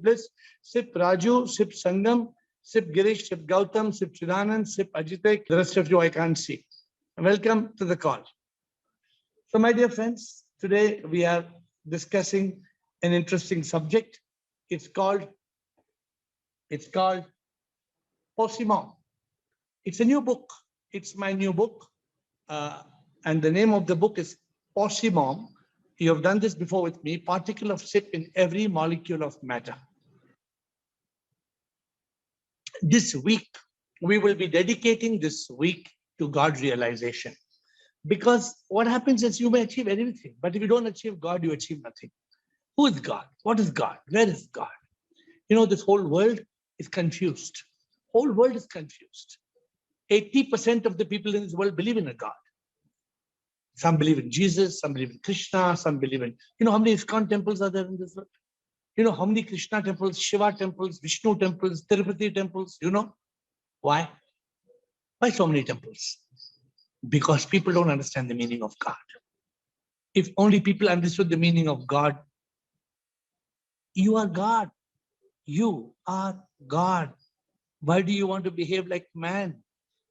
Bliss, Sip Raju, Sip Sangam, Sip Girish, Sip Gautam, Sip Chidanand, Sip Ajitek. The rest of you I can't see. Welcome to the call. So, my dear friends, today we are discussing an interesting subject. It's called POSIEMOM. It's a new book. It's my new book. And the name of the book is POSIEMOM. You have done this before with me. Particle of SIP in every molecule of matter. This week, we will be dedicating this week to God realization. Because what happens is you may achieve anything, but if you don't achieve God, you achieve nothing. Who is God? What is God? Where is God? You know, this whole world is confused. Whole world is confused. 80% of the people in this world believe in a God. Some believe in Jesus, some believe in Krishna, some believe in, you know, how many ISKCON temples are there in this world? You know, how many Krishna temples, Shiva temples, Vishnu temples, Tirupati temples, you know? Why? Why so many temples? Because people don't understand the meaning of God. If only people understood the meaning of God, you are God. You are God. Why do you want to behave like man?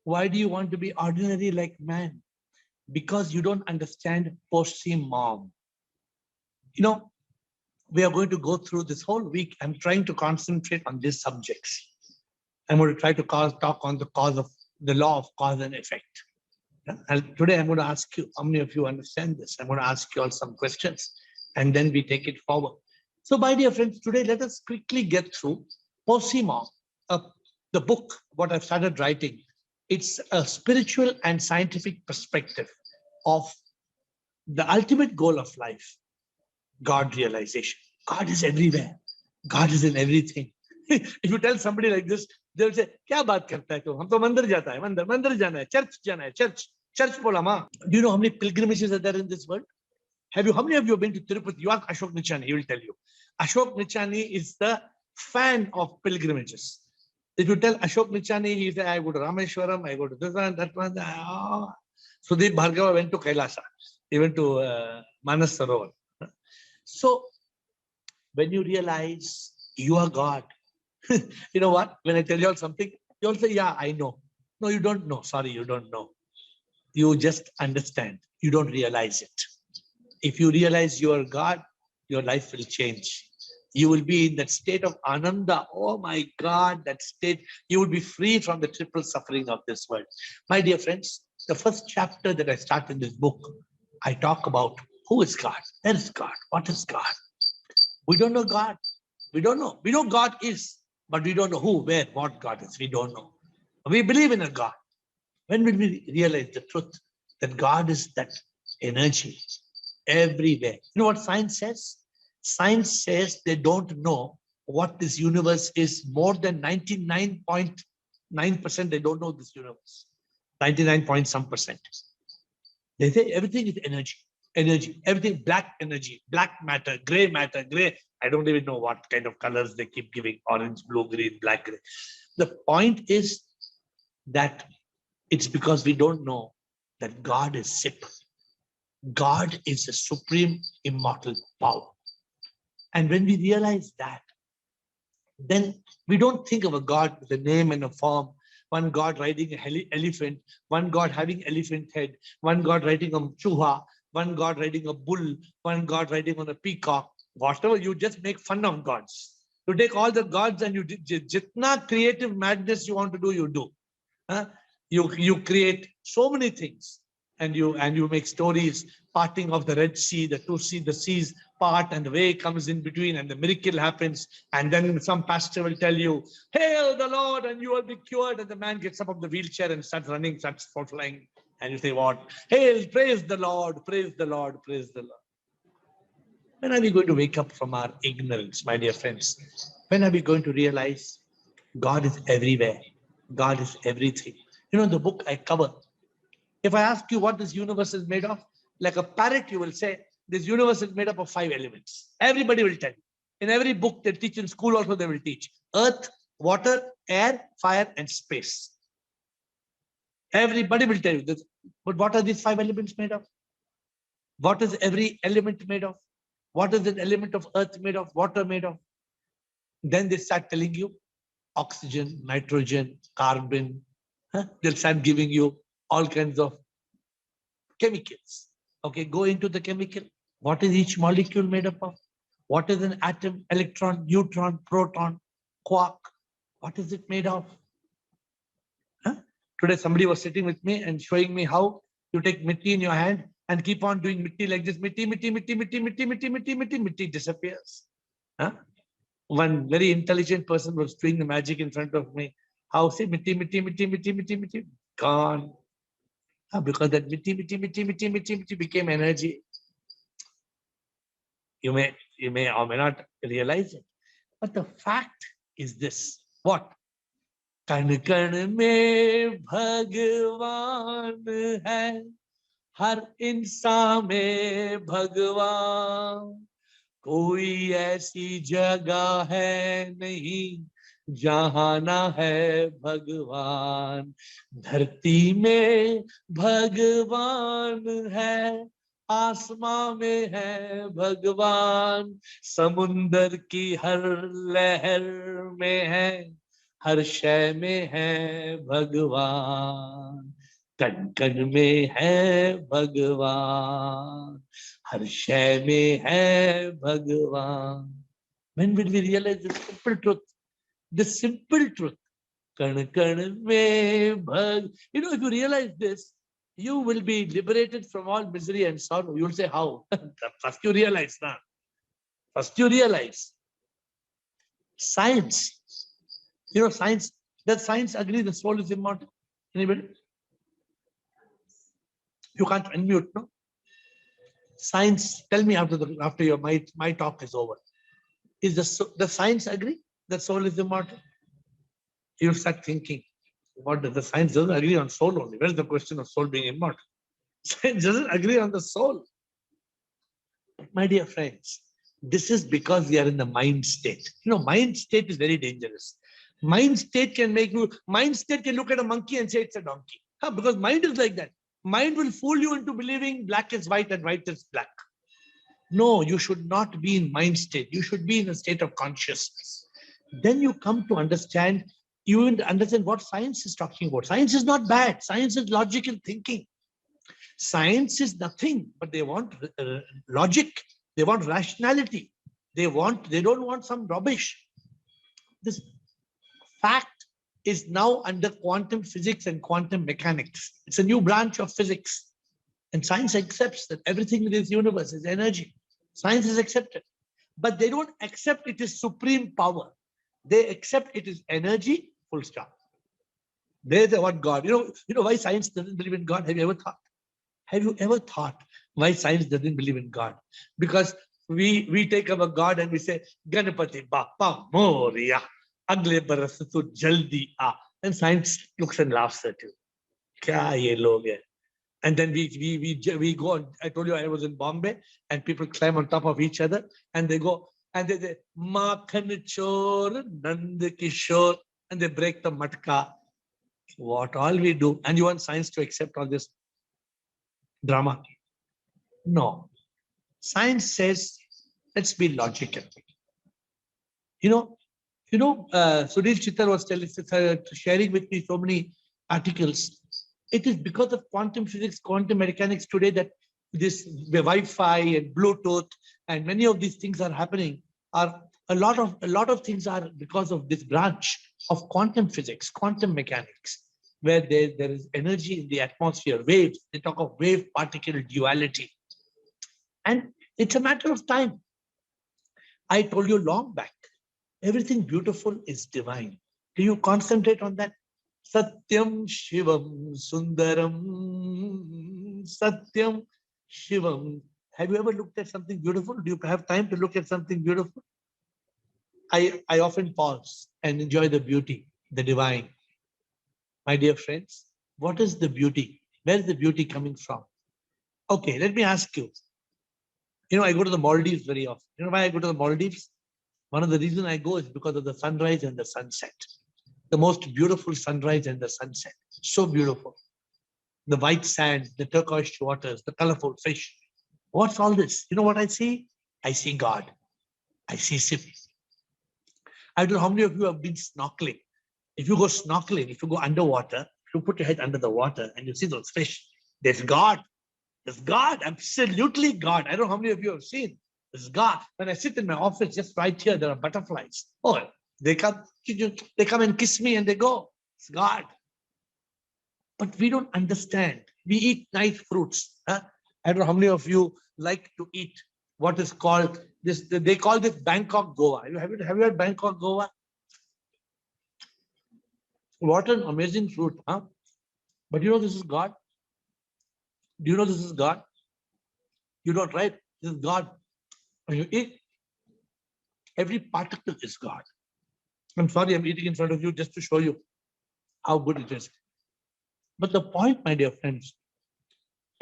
Why do you want to be ordinary like man? Because you don't understand POSIEMOM. You know, we are going to go through this whole week. I'm trying to concentrate on these subjects. I'm going to try to talk on the cause of the law of cause and effect. And today I'm going to ask you, how many of you understand this? I'm going to ask you all some questions and then we take it forward. So my dear friends, today let us quickly get through POSIEMOM, the book, what I've started writing. It's a spiritual and scientific perspective of the ultimate goal of life, God realization. God is everywhere. God is in everything. If you tell somebody like this, they'll say, "Kya baat karta hai tu? Hum to mandir jata hai, mandir jana hai, church jana hai, church bola ma." Do you know how many pilgrimages are there in this world? How many of you have been to Tirupati? You ask Ashok Nichani, he will tell you. Ashok Nichani is the fan of pilgrimages. If you tell Ashok Nichani, he says, "I go to Rameshwaram, I go to this one, that one." Oh. Sudeep Bhargava went to Kailasa. He went to Manas Sarovar. So, when you realize you are God, you know what? When I tell you all something, you all say, "Yeah, I know." No, you don't know. Sorry, you don't know. You just understand. You don't realize it. If you realize you are God, your life will change. You will be in that state of Ananda. Oh my God, that state. You will be free from the triple suffering of this world. My dear friends, the first chapter that I start in this book, I talk about who is God, where is God, what is God. We don't know God. We don't know. We know God is, but we don't know who, where, what God is. We don't know. We believe in a God. When will we realize the truth that God is that energy everywhere? You know what science says? Science says they don't know what this universe is. More than 99.9% they don't know this universe. 99 point some percent. They say everything is energy. Energy, everything, black energy, black matter, gray matter, gray. I don't even know what kind of colors they keep giving, orange, blue, green, black, gray. The point is that it's because we don't know that God is SIP. God is the supreme immortal power. And when we realize that, then we don't think of a God with a name and a form. One God riding an elephant, one God having elephant head, one God riding a chuha, one God riding a bull, one God riding on a peacock. Whatever, you just make fun of gods. You take all the gods and you jitna creative madness you want to do, you do. You create so many things, and you make stories, parting of the Red Sea, the seas part, and the way comes in between, and the miracle happens, and then some pastor will tell you, "Hail the Lord, and you will be cured," and the man gets up of the wheelchair and starts running, starts flying, and you say, "What? Hail, praise the Lord, praise the Lord, praise the Lord." When are we going to wake up from our ignorance, my dear friends? When are we going to realize God is everywhere? God is everything. You know, the book I cover, if I ask you what this universe is made of, like a parrot, you will say, this universe is made up of 5 elements. Everybody will tell you. In every book they teach in school also they will teach. Earth, water, air, fire, and space. Everybody will tell you this. But what are these 5 elements made of? What is every element made of? What is an element of earth made of? Water made of? Then they start telling you oxygen, nitrogen, carbon. They'll start giving you all kinds of chemicals. Okay, go into the chemical. What is each molecule made up of? What is an atom, electron, neutron, proton, quark? What is it made of? Huh? Today, somebody was sitting with me and showing me how you take mitti in your hand and keep on doing mitti like this. Mitti, mitti, mitti, mitti, mitti, mitti, mitti, mitti, mitti disappears. Huh? One very intelligent person was doing the magic in front of me. How say mitti, mitti, mitti, mitti, mitti, mitti, gone. Because that mitti, mitti, mitti, mitti, mitti, mitti became energy. You may or may not realize it. But the fact is this. What? कण कण में भगवान है, हर इंसान में भगवान, कोई ऐसी जगह है नहीं जहां ना है भगवान, धरती में भगवान है, आसमां में है भगवान, समुंदर की हर लहर में है, हर शय में है भगवान, कण कण में है भगवान, हर शय में है भगवान. When will we realize this simple truth? This simple truth. Kण kण mein bhag. You know, if you realize this, you will be liberated from all misery and sorrow. You'll say, how? First you realize now. First you realize. Science. You know, science. Does science agree the soul is immortal? Anybody? You can't unmute, no? Science, tell me after my talk is over. Does science agree that soul is immortal? You start thinking, what does the science doesn't agree on soul only? Where's the question of soul being immortal? Science doesn't agree on the soul. My dear friends, this is because we are in the mind state. You know, mind state is very dangerous. Mind state can look at a monkey and say it's a donkey. Because mind is like that. Mind will fool you into believing black is white and white is black. No, you should not be in mind state. You should be in a state of consciousness. Then you come to understand, you understand what science is talking about. Science is not bad. Science is logical thinking. Science is nothing, but they want logic. They want rationality. They don't want some rubbish. This fact is now under quantum physics and quantum mechanics. It's a new branch of physics. And science accepts that everything in this universe is energy. Science is accepted. But they don't accept it is supreme power. They accept it is energy, full stop. They want God. You know why science doesn't believe in God? Have you ever thought? Have you ever thought why science doesn't believe in God? Because we take up a God and we say, Ganapati Bappa Moria, Agle Baras to Jaldi A. And science looks and laughs at you. Kya ye log hai? And then we go on. I told you I was in Bombay and people climb on top of each other and they go and they say, Makhan Chor, Nand Kishore, and they break the matka. What all we do? And you want science to accept all this drama? No. Science says, let's be logical. Sudhir Chittar was sharing with me so many articles. It is because of quantum physics, quantum mechanics today that this Wi-Fi and Bluetooth and many of these things are happening. A lot of things are because of this branch of quantum physics, quantum mechanics, where there is energy in the atmosphere, waves. They talk of wave-particle duality. And it's a matter of time. I told you long back, everything beautiful is divine. Do you concentrate on that? Satyam Shivam Sundaram. Satyam Shivam. Have you ever looked at something beautiful? Do you have time to look at something beautiful? I often pause and enjoy the beauty, the divine. My dear friends, what is the beauty? Where is the beauty coming from? Okay, let me ask you. I go to the Maldives very often. You know why I go to the Maldives? One of the reasons I go is because of the sunrise and the sunset. The most beautiful sunrise and the sunset. So beautiful. The white sand, the turquoise waters, the colorful fish. What's all this? You know what I see? I see God. I see Shiv. I don't know how many of you have been snorkeling. If you go snorkeling, if you go underwater, if you put your head under the water and you see those fish, there's God. There's God, absolutely God. I don't know how many of you have seen. There's God. When I sit in my office, just right here, there are butterflies. Oh, they come and kiss me and they go. It's God. But we don't understand. We eat nice fruits. Huh? I don't know how many of you like to eat what is called this. They call this Bangkok Goa. Have you heard Bangkok Goa? What an amazing fruit, huh? But you know this is God. Do you know this is God? You don't, right? This is God. When you eat, every particle is God. I'm sorry, I'm eating in front of you just to show you how good it is. But the point, my dear friends,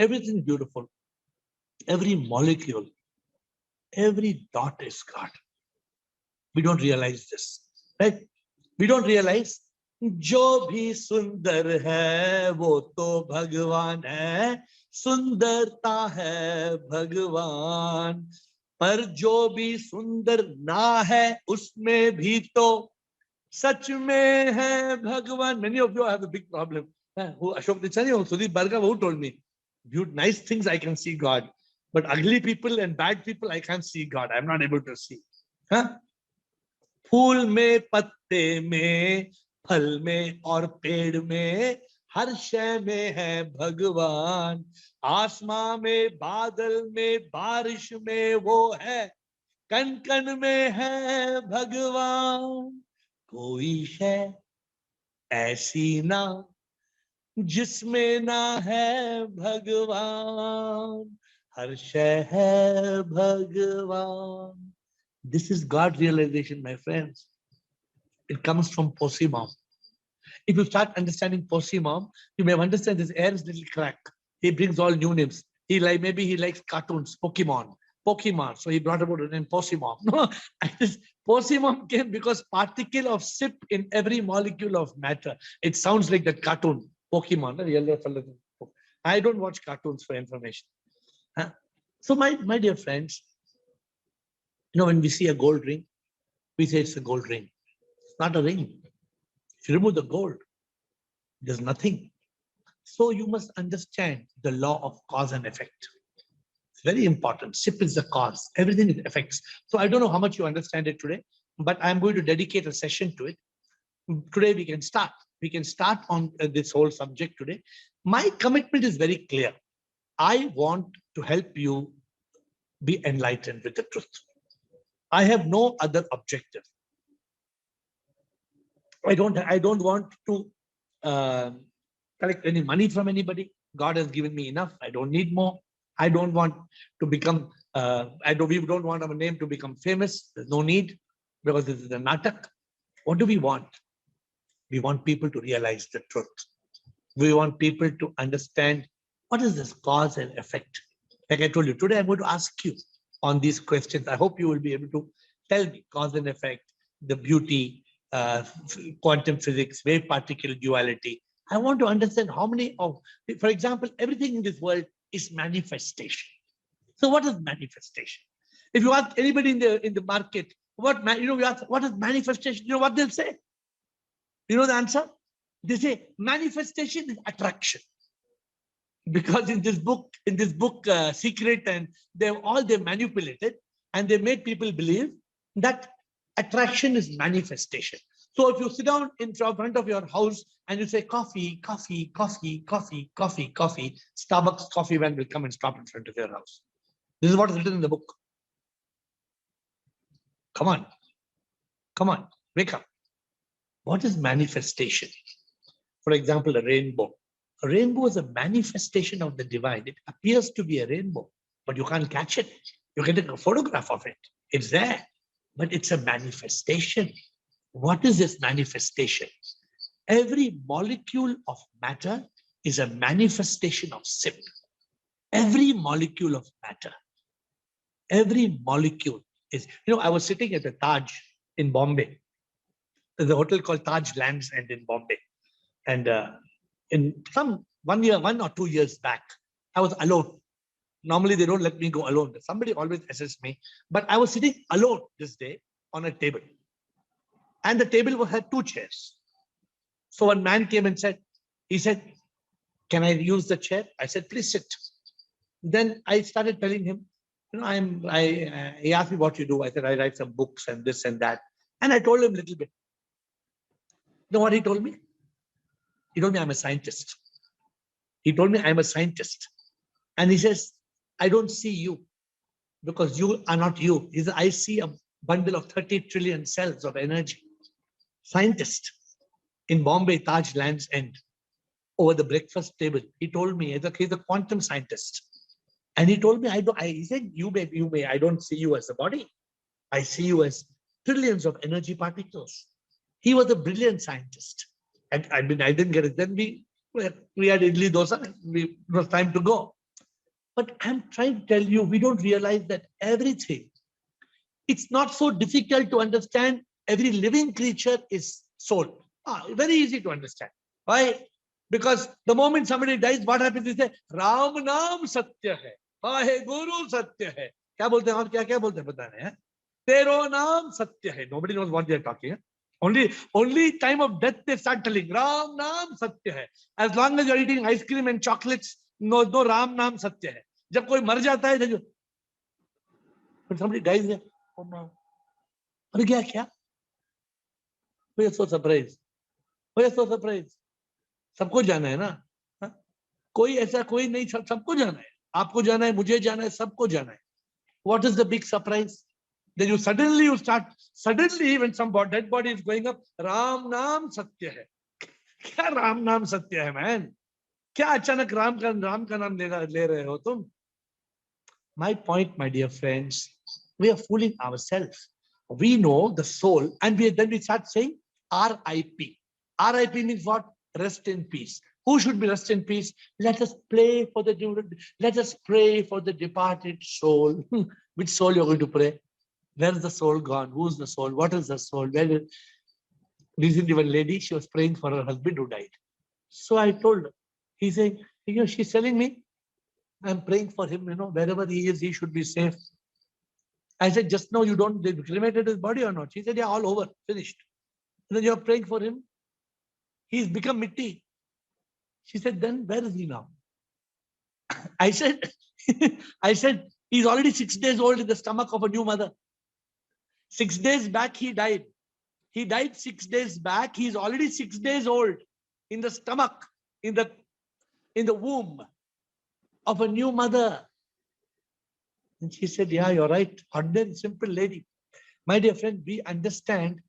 everything beautiful, every molecule, every dot is God. We don't realize this, right? We don't realize जो भी सुंदर है वो तो भगवान है, सुंदरता है भगवान, पर जो भी सुंदर ना है उसमें भी तो सच में है भगवान. Many of you have a big problem. Who Ashok Nichani or Sudeep Bhargava, who told me, nice things I can see God, but ugly people and bad people I can't see God. I'm not able to see. Huh? फूल में, पत्ते में, फल में और पेड़ में, हर शय में है भगवान. आसमां में, बादल में, बारिश में वो है, कण कण में है भगवान. कोई शय ऐसी ना जिसमें ना है भगवान, हर शय है भगवान. This is God realization, my friends. It comes from POSIEMOM. If you start understanding POSIEMOM, you may understand this AiR is little crack. He brings all new names. Maybe he likes cartoons, Pokemon. So he brought about the name POSIEMOM. No, POSIEMOM came because particle of SIP in every molecule of matter. It sounds like that cartoon, Pokemon. I don't watch cartoons for information. Huh? So my dear friends, when we see a gold ring, we say it's a gold ring. It's not a ring. If you remove the gold, there's nothing. So you must understand the law of cause and effect. It's very important. SIP is the cause. Everything is effects. So I don't know how much you understand it today, but I'm going to dedicate a session to it. Today we can start. We can start on this whole subject today. My commitment is very clear. I want to help you be enlightened with the truth. I have no other objective. I don't want to collect any money from anybody. God has given me enough. I don't need more. I don't want to become, we don't want our name to become famous. There's no need, because this is a natak. What do we want? We want people to realize the truth. We want people to understand what is this cause and effect. Like I told you, today I'm going to ask you on these questions. I hope you will be able to tell me cause and effect, the beauty, quantum physics, wave particle duality. I want to understand how many of, for example, everything in this world is manifestation. So what is manifestation? If you ask anybody in the market, you ask, what is manifestation? You know what they'll say? You know the answer? They say manifestation is attraction. Because in this book, Secret, and they manipulated and they made people believe that attraction is manifestation. So if you sit down in front of your house and you say coffee, coffee, coffee, coffee, coffee, coffee, Starbucks coffee van will come and stop in front of your house. This is what is written in the book. Come on, wake up. What is manifestation? For example, a rainbow. A rainbow is a manifestation of the divine. It appears to be a rainbow, but you can't catch it. You can take a photograph of it. It's there, but it's a manifestation. What is this manifestation? Every molecule of matter is a manifestation of SIP. Every molecule of matter. Every molecule is, I was sitting at the Taj in Bombay. There's a hotel called Taj Lands End in Bombay. And in 1 or 2 years back, I was alone. Normally, they don't let me go alone. Somebody always assists me. But I was sitting alone this day on a table. And the table had 2 chairs. So one man came and said, he said, can I use the chair? I said, please sit. Then I started telling him, you know, he asked me what you do. I said, I write some books and this and that. And I told him a little bit. You know what he told me? He told me I'm a scientist. He told me I'm a scientist. And he says, I don't see you because you are not you. He said, I see a bundle of 30 trillion cells of energy. Scientist in Bombay, Taj Land's End, over the breakfast table. He told me he's a quantum scientist. And he told me, he said, you may, I don't see you as a body. I see you as trillions of energy particles. He was a brilliant scientist. And I mean, I didn't get it. Then we had idli dosa. It was time to go. But I'm trying to tell you, we don't realize that everything, it's not so difficult to understand. Every living creature is soul. Very easy to understand. Why? Because the moment somebody dies, what happens is Ram Naam Satya hai. Vahe Guru Satya hai. क्या बोलते हैं और क्या बोलते हैं पता नहीं है. Tero Naam Satya hai. Nobody knows what they are talking. Only time of death they start telling Ram Naam Satya hai. As long as you are eating ice cream and chocolates, no Ram Naam Satya hai. जब कोई मर जाता है, then when somebody dies there, oh no. अरे क्या? We are so surprised. सबको जाना है ना. कोई ऐसा कोई नहीं, सबको जाना है. आपको जाना है, मुझे जाना है, सबको जाना है. What is the big surprise? Then you suddenly when some dead body is going up, Ram Naam Satya hai. क्या Ram Naam Satya hai, man? क्या अचानक राम का नाम ले रहे हो तुम? My point, my dear friends, we are fooling ourselves. We know the soul, and then we start saying RIP. RIP means what? Rest in peace. Who should be rest in peace? Let us pray for the departed soul. Which soul you're going to pray? Where is the soul gone? Who's the soul? What is the soul? Recently, one lady, she was praying for her husband who died. So I told her, she's telling me, I'm praying for him, wherever he is, he should be safe. I said, just now they cremated his body or not? She said, yeah, all over, finished. And then you're praying for him. He's become mitti. She said, then where is he now? I said, he's already 6 days old in the stomach of a new mother. 6 days back, he died. He died 6 days back. He's already 6 days old in the stomach, in the womb of a new mother. And she said, yeah, you're right. Ordinary, simple lady. My dear friend, we understand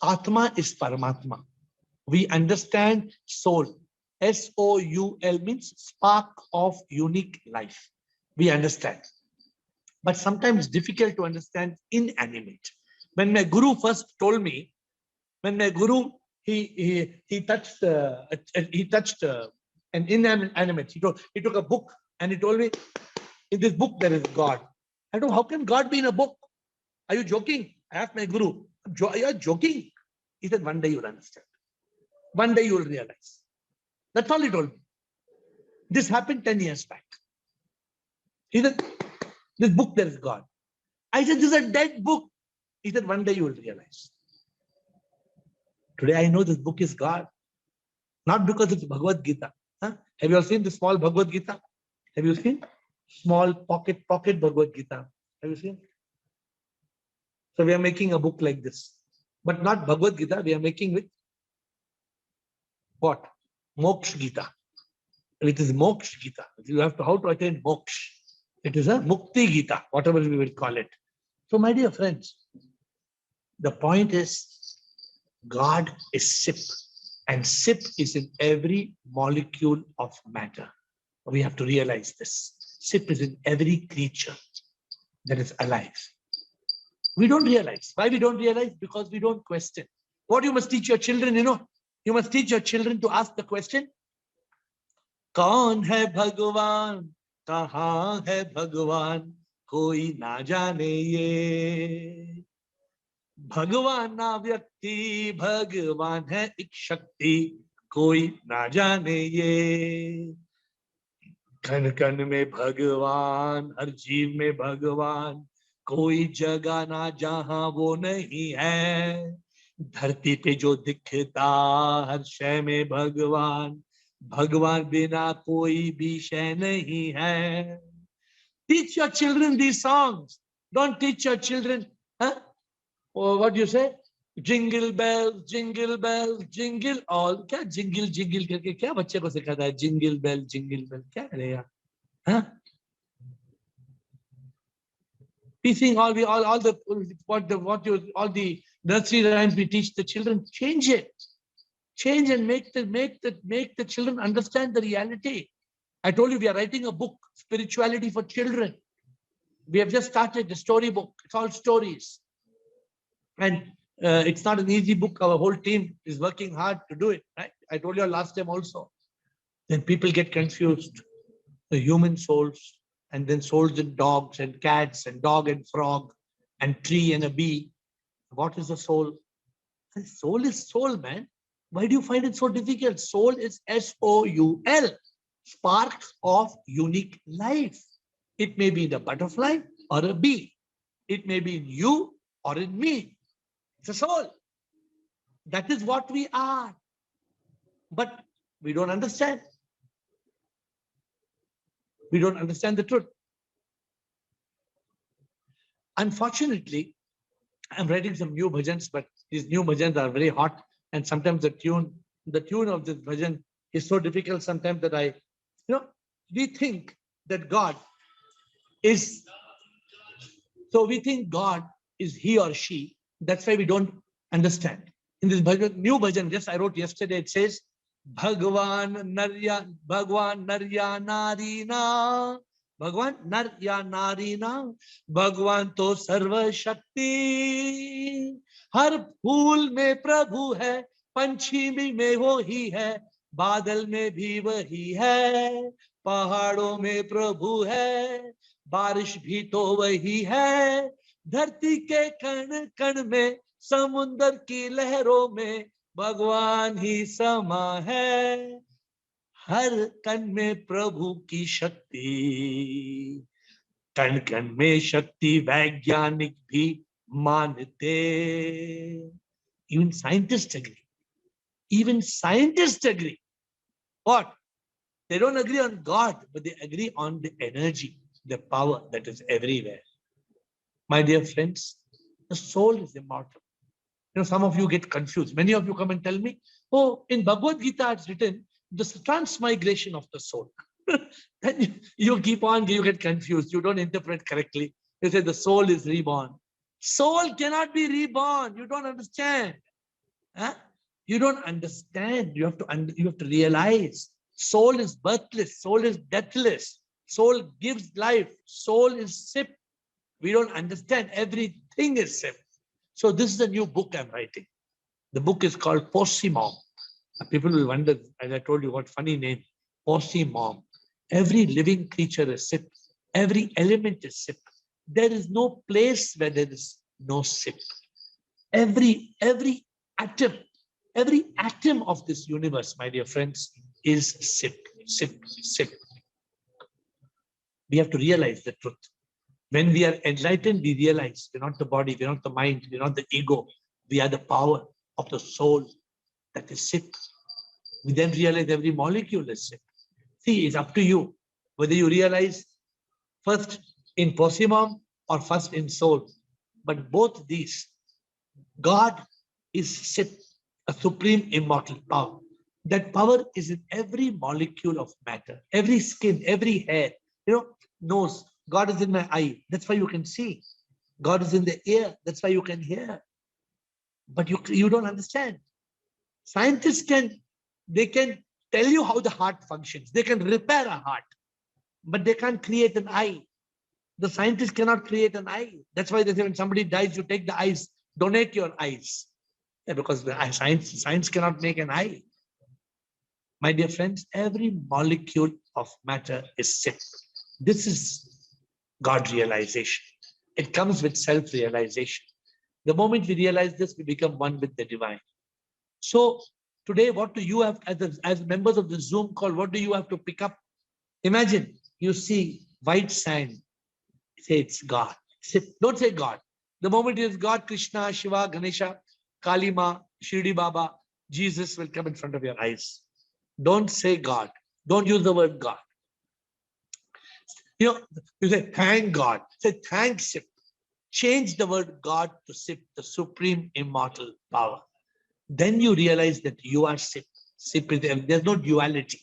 Atma is Paramatma. We understand soul. S-O-U-L means spark of unique life. We understand. But sometimes difficult to understand inanimate. When my guru first told me, he touched an inanimate. He took a book and he told me, in this book there is God. I don't know, how can God be in a book? Are you joking? I asked my guru, you are joking? He said, one day you'll understand. One day you will realize. That's all he told me. This happened 10 years back. He said, this book there is God. I said, this is a dead book. He said, one day you will realize. Today I know this book is God. Not because it's Bhagavad Gita. Have you all seen the small Bhagavad Gita? Have you seen? Small pocket Bhagavad Gita. Have you seen? So we are making a book like this. But not Bhagavad Gita. We are making with what? Moksha Gita. It is Moksha Gita. You have to how to attain moksha. It is a Mukti Gita, whatever we will call it. So my dear friends, the point is God is SIP. And SIP is in every molecule of matter. We have to realize this. SIP is in every creature that is alive. We don't realize. Why we don't realize? Because we don't question. What you must teach your children, you must teach your children to ask the question, Kaun hai Bhagwan? Kahan hai Bhagwan? Koi na jane ye. Bhagwan na vyakti, Bhagwan hai ek shakti, koi na jane ye. Kan kan mein Bhagwan, har jeev mein Bhagwan, koi jagah na jahan wo nahi hai. धरती पे जो दिखता हर शय में भगवान, भगवान बिना कोई भी शय नहीं है. Teach your children these songs. Don't teach your children, huh? Or what do you say? Jingle bells, jingle all. क्या jingle jingle करके क्या बच्चे को सिखाता है? Jingle bell, क्या करेगा? Huh? Teaching all the all the nursery rhymes we teach the children. Change it. Change and make the children understand the reality. I told you we are writing a book, Spirituality for Children. We have just started the story book. It's all stories. And it's not an easy book. Our whole team is working hard to do it. Right? I told you last time also. Then people get confused. The human souls, and then souls in dogs and cats and dog and frog and tree and a bee. What is the soul? The soul is soul, man. Why do you find it so difficult? Soul is S-O-U-L, spark of unique life. It may be in a butterfly or a bee. It may be in you or in me. It's a soul. That is what we are. But we don't understand. We don't understand the truth. Unfortunately, I'm writing some new bhajans, but these new bhajans are very hot. And sometimes the tune of this bhajan is so difficult sometimes that we think that God is, so we think God is he or she. That's why we don't understand. In this bhajan, new bhajan, just I wrote yesterday, it says, Bhagwan Narya Narina. भगवान नर या नारी ना, भगवान तो सर्वशक्ति, हर फूल में प्रभु है, पंछी में वो ही है, बादल में भी वही है, पहाड़ों में प्रभु है, बारिश भी तो वही है, धरती के कण कण में, समुद्र की लहरों में भगवान ही समा है, हर कण में प्रभु की शक्ति, कण कण में शक्ति वैज्ञानिक भी मानते. Even scientists agree. Even scientists agree. What? They don't agree on God, but they agree on the energy, the power that is everywhere. My dear friends, the soul is immortal. Some of you get confused. Many of you come and tell me, oh, in Bhagavad Gita it's written, the transmigration of the soul. Then you keep on, you get confused. You don't interpret correctly. You say the soul is reborn. Soul cannot be reborn. You don't understand. Huh? You don't understand. You have to realize. Soul is birthless. Soul is deathless. Soul gives life. Soul is sip. We don't understand. Everything is sip. So this is a new book I'm writing. The book is called POSIEMOM. People will wonder, as I told you, what funny name, POSIEMOM. Every living creature is sip. Every element is sip. There is no place where there is no sip. Every atom of this universe, my dear friends, is sip. We have to realize the truth. When we are enlightened, we realize we're not the body, we're not the mind, we're not the ego. We are the power of the soul that is sip. We then realize every molecule is sip. See, it's up to you whether you realize first in POSIEMOM or first in soul. But both these, God is sip, a supreme immortal power. That power is in every molecule of matter, every skin, every hair. Nose. God is in my eye. That's why you can see. God is in the ear. That's why you can hear. But you don't understand. Scientists can tell you how the heart functions. They can repair a heart, but they can't create an eye. The scientists cannot create an eye. That's why they say when somebody dies, you take the eyes, donate your eyes. Yeah, because the science cannot make an eye. My dear friends, every molecule of matter is sip. This is God realization. It comes with self-realization. The moment we realize this, we become one with the divine. So today, what do you have as members of the Zoom call? What do you have to pick up? Imagine you see white sand. Say it's God. Don't say God. The moment it is God, Krishna, Shiva, Ganesha, Kalima, Shirdi Baba, Jesus will come in front of your eyes. Don't say God. Don't use the word God. You know, you say, thank God. Say, thanks Sip. Change the word God to Sip, the supreme immortal power. Then you realize that you are Sip. Sip is, there's no duality.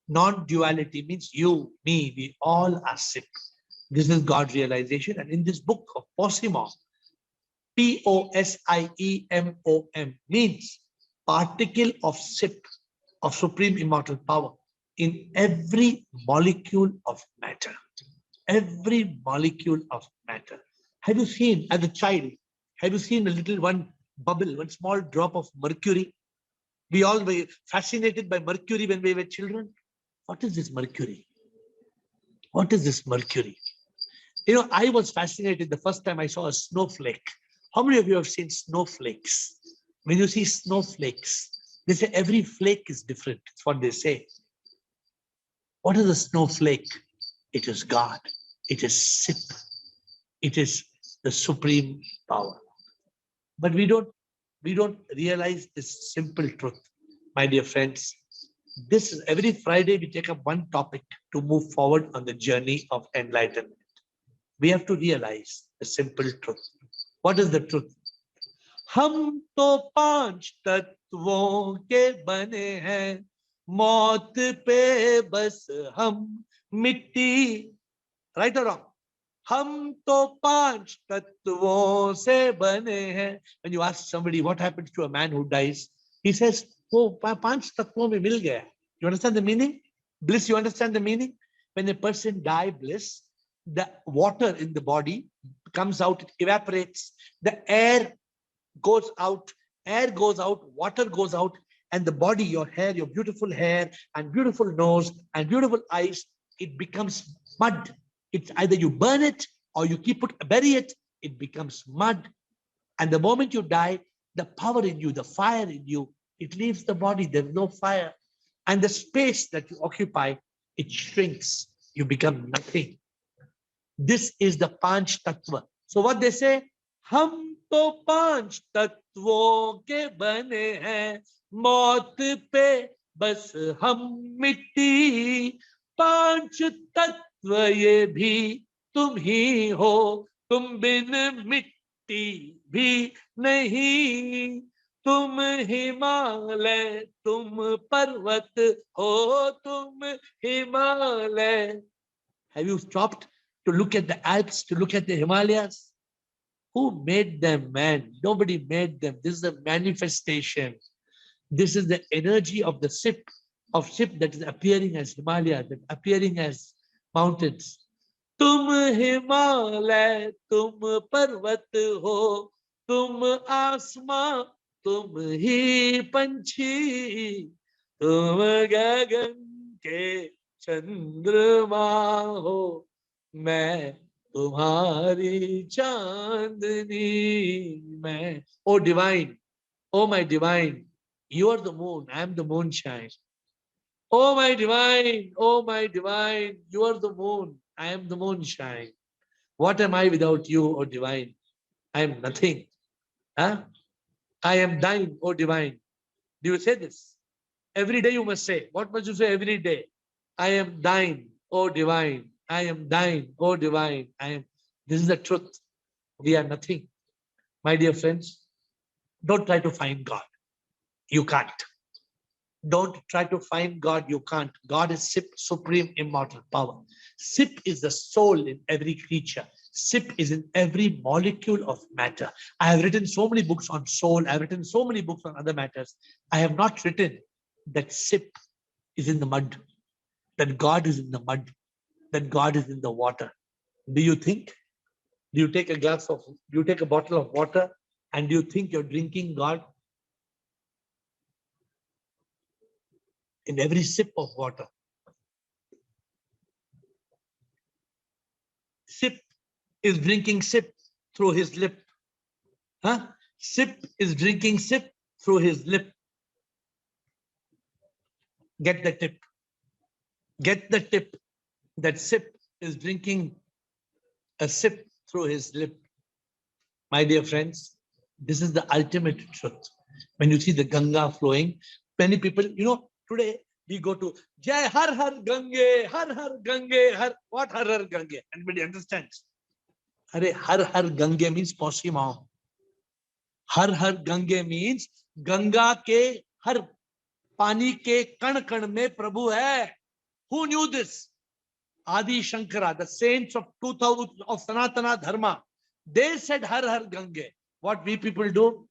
Non-duality means you, me, we all are Sip. This is God realization. And in this book of POSIEMOM, POSIEMOM means particle of Sip, of supreme immortal power in every molecule of matter. Every molecule of matter. Have you seen, as a child, have you seen a little one bubble, one small drop of mercury? We all were fascinated by mercury when we were children. What is this mercury? What is this mercury? You know, I was fascinated the first time I saw a snowflake. How many of you have seen snowflakes? When you see snowflakes, they say every flake is different. That's what they say. What is a snowflake? It is God. It is Sip. It is the supreme power. But we don't realize this simple truth, my dear friends. This is every Friday we take up one topic to move forward on the journey of enlightenment. We have to realize the simple truth. What is the truth? हम तो पांच तत्वों के बने हैं, मौत पे बस हम मिट्टी. Right or wrong? हम तो पांच तत्वों से बने हैं. When you ask somebody what happens to a man who dies, he says, "वो पांच तत्वों में मिल गया." You understand the meaning? Bliss, you understand the meaning? When a person dies, Bliss, the water in the body comes out, it evaporates. The air goes out, water goes out, and the body, your hair, your beautiful hair, and beautiful nose, and beautiful eyes, it becomes mud. It's either you burn it or you bury it, it becomes mud. And the moment you die, the power in you, the fire in you, it leaves the body. There's no fire. And the space that you occupy, it shrinks. You become nothing. This is the Panch Tattva. So what they say, हम तो पांच तत्वों के बने हैं, मौत पे बस हम मिट्टी. पांच तत्व ये भी तुम ही हो, तुम बिन मिट्टी भी नहीं. तुम हिमालय, तुम पर्वत हो, तुम Himalaya. Have you stopped to look at the Alps, to look at the Himalayas? Who made them, man? Nobody made them. This is a manifestation. This is the energy of the Sip that is appearing as Himalaya, that appearing as mountains. तुम हिमालय, तुम पर्वत हो, तुम आसमां, तुम ही पंछी, तुम गगन के चंद्रमा हो, मैं तुम्हारी चांदनी मैं. Oh divine, oh my divine, you are the moon, I am the moonshine. Oh my divine, you are the moon, I am the moonshine. What am I without you, oh divine? I am nothing. Huh? I am thine, oh divine. Do you say this? Every day you must say. What must you say every day? I am thine, oh divine. I am thine, oh divine. This is the truth. We are nothing. My dear friends, don't try to find God. You can't. Don't try to find God. You can't. God is Sip, supreme immortal power. Sip is the soul in every creature. Sip is in every molecule of matter. I have written so many books on soul. I have written so many books on other matters. I have not written that Sip is in the mud, that God is in the mud, that God is in the water. Do you think? Do you take a bottle of water and do you think you're drinking God? In every sip of water. Sip is drinking sip through his lip. Huh? Sip is drinking sip through his lip. Get the tip. Get the tip that Sip is drinking a sip through his lip. My dear friends, This is the ultimate truth. When you see the Ganga flowing, many people, today we go to Jai Har Har Gange, Har Har Gange, what Har Har Gange? Anybody understands? Har Har Gange means POSIEMOM. Har Har Gange means Ganga ke har pani ke kan kan mein Prabhu hai. Who knew this? Adi Shankara, the saints of 2000 of Sanatana Dharma, they said Har Har Gange. What we people do?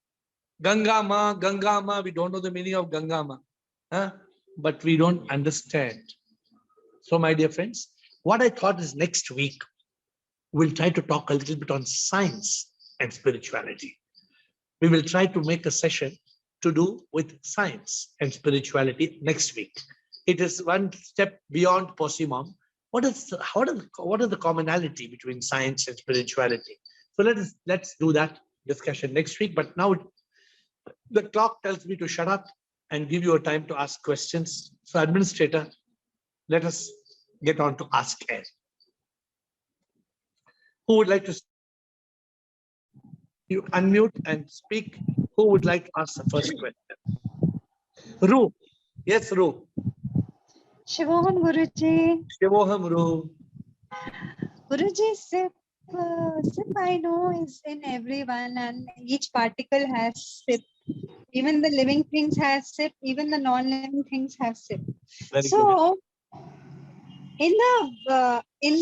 Ganga Ma, we don't know the meaning of Ganga Ma. Huh? But we don't understand. So, my dear friends, what I thought is next week, we'll try to talk a little bit on science and spirituality. We will try to make a session to do with science and spirituality next week. It is one step beyond POSIEMOM. What is the commonality between science and spirituality? So let's do that discussion next week. But now the clock tells me to shut up and give you a time to ask questions. So administrator, let us get on to Ask AiR. Who would like to you unmute and speak? Who would like to ask the first question? Ru. Yes, Ru. Shivoham Guruji. Shivoham Ru. Guruji, SIP I know is in everyone, and each particle has SIP. Even the living things have SIP, even the non-living things have SIP. Very so good. In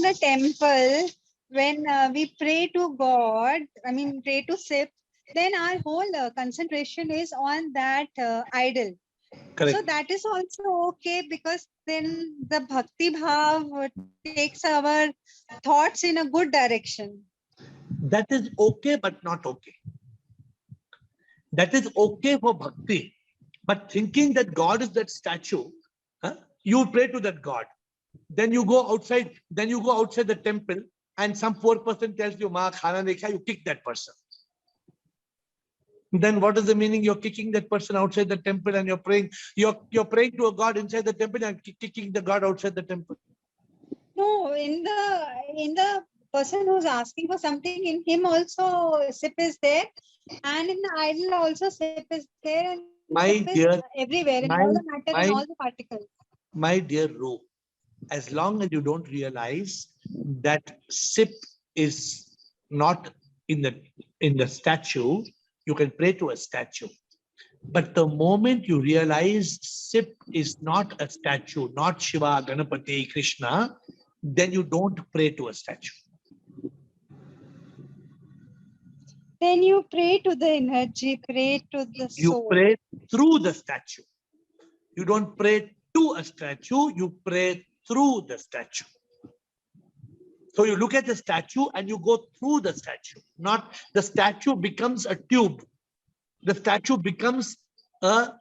the temple, when we pray to God, pray to SIP, then our whole concentration is on that idol. Correct. So that is also okay, because then the bhakti bhav takes our thoughts in a good direction. That is okay, but not okay. That is okay for bhakti, but thinking that God is that statue, you pray to that God. Then you go outside. The temple, and some poor person tells you, "Ma khana nahi khaya," you kick that person. Then what is the meaning? You're kicking that person outside the temple, and you're praying. You're praying to a God inside the temple and kicking the God outside the temple. No, in the person who's asking for something, in him also SIP is there, and in the idol also SIP is there, and my SIP dear, is everywhere in all the matter and all the particles. My dear Ru, as long as you don't realize that SIP is not in the statue, you can pray to a statue. But the moment you realize SIP is not a statue, not Shiva, Ganapati, Krishna, then you don't pray to a statue. Then you pray to the energy, pray to the soul. You pray through the statue. You don't pray to a statue, you pray through the statue. So you look at the statue and you go through the statue. Not the statue becomes a tube. The statue becomes a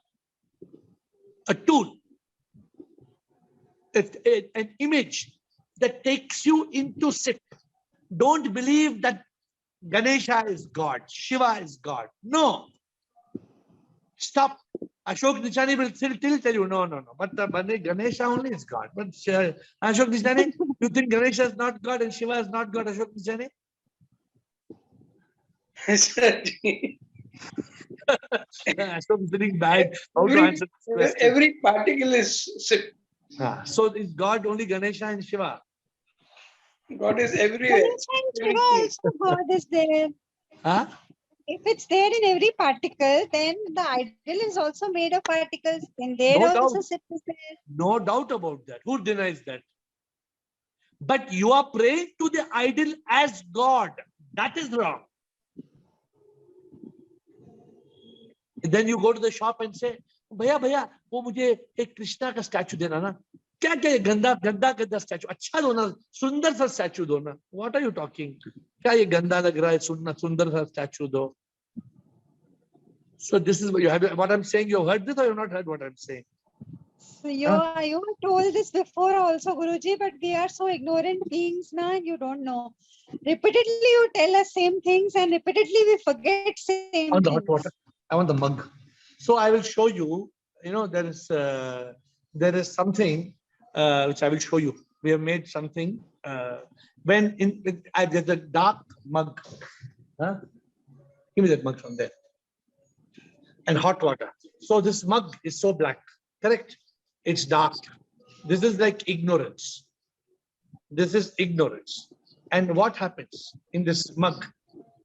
tool. It's an image that takes you into SIP. Don't believe that Ganesha is God, Shiva is God. No. Stop. Ashok Nishani will still tell you, no. But Ganesha only is God. But Ashok Nishani, you think Ganesha is not God and Shiva is not God, Ashok Nishani? Ashok is sitting back. How to answer this question? Every particle is SIP. So is God only Ganesha and Shiva? God is everywhere. Ganesha and Shiva also God is there. Huh? If it's there in every particle, then the idol is also made of particles. And there No also doubt. SIP is there. No doubt about that. Who denies that? But you are praying to the idol as God. That is wrong. Then you go to the shop and say, भैया वो मुझे एक कृष्णा का statue देना ना. क्या ये गंदा स्टैचू, अच्छा दो ना, सुंदर सा स्टैचू दो ना. What are you talking? क्या ये गंदा लग रहा है, सुंदर सा स्टैचू दो. So this is what I'm saying. You have heard this or you have not heard what I'm saying? So you have told this before also, Guruji, but we are so ignorant beings now, you don't know. Repeatedly you tell us same things and repeatedly we forget same things. On the hot water. I want the mug. So I will show you, there is something which I will show you. We have made something there's a dark mug. Huh? Give me that mug from there. and hot water. So this mug is so black, correct? It's dark. This is like ignorance. This is ignorance. And what happens in this mug?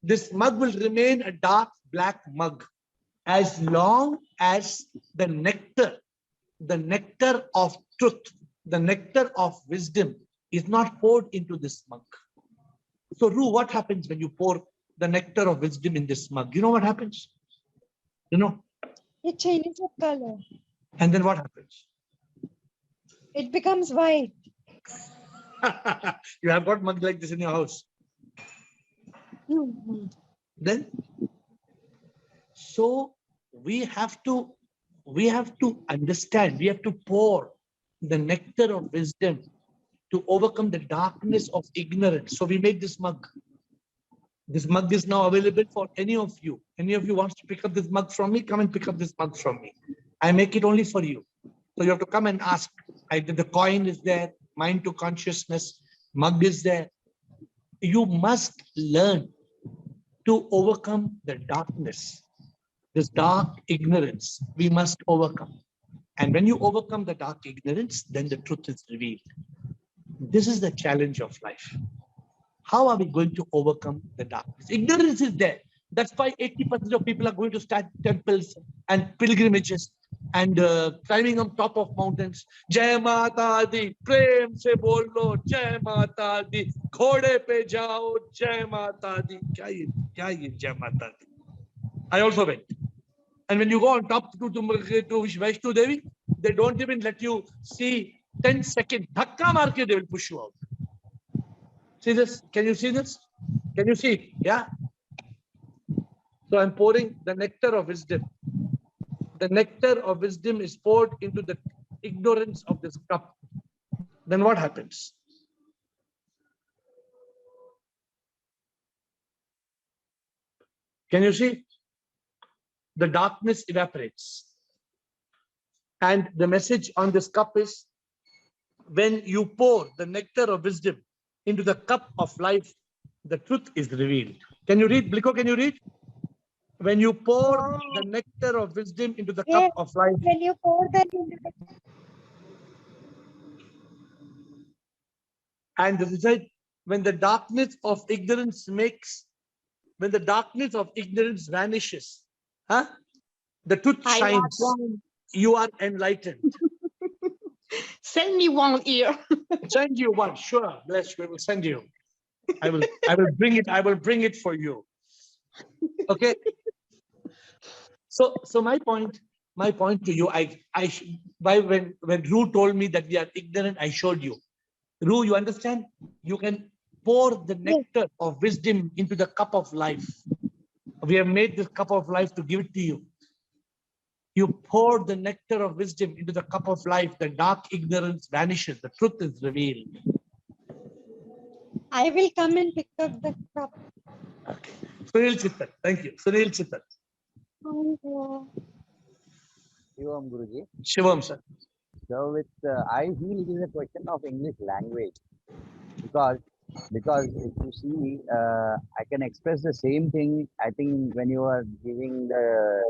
This mug will remain a dark black mug as long as the nectar of truth, the nectar of wisdom is not poured into this mug. So, Ru, what happens when you pour the nectar of wisdom in this mug? You know what happens? You know? It changes of color. And then what happens? It becomes white. You have got mug like this in your house. Then, so we have to understand, we have to pour the nectar of wisdom to overcome the darkness of ignorance. So we made this mug. This mug is now available for any of you. Any of you wants to pick up this mug from me, come and pick up this mug from me. I make it only for you. So you have to come and ask. The coin is there, mind to consciousness, mug is there. You must learn to overcome the darkness, this dark ignorance. We must overcome. And when you overcome the dark ignorance, then the truth is revealed. This is the challenge of life. How are we going to overcome the darkness? Ignorance is there. That's why 80% of people are going to start temples and pilgrimages and climbing on top of mountains. Jai Mata Di, prem se bolo, Jai Mata Di, khode pe jao, Jai Mata Di. Kya ye Jai Mata Di? I also went. And when you go on top to Vaishno Devi, they don't even let you see 10 seconds. Dhakka marke, they will push you out. See this? Can you see this? Can you see? Yeah. So I'm pouring the nectar of wisdom. The nectar of wisdom is poured into the ignorance of this cup. Then what happens? Can you see? The darkness evaporates. And the message on this cup is, when you pour the nectar of wisdom into the cup of life, the truth is revealed. Can you read? Bliko, can you read? When you pour the nectar of wisdom into the cup of life. When you pour that into the... And the result, when the darkness of ignorance when the darkness of ignorance vanishes, the truth shines. You are enlightened. Send me one ear. Send you one, sure. Bless, we will send you. I will bring it. I will bring it for you. Okay. So my point to you, when Ru told me that we are ignorant, I showed you. Ru, you understand? You can pour the nectar of wisdom into the cup of life. We have made this cup of life to give it to you. You pour the nectar of wisdom into the cup of life, the dark ignorance vanishes, the truth is revealed. I will come and pick up the cup. Okay. Sunil Chittan, thank you. Sunil Chittan. Shivam Guruji. Shivam, sir. So I feel it is a question of English language because if you see, I can express the same thing. I think when you are giving the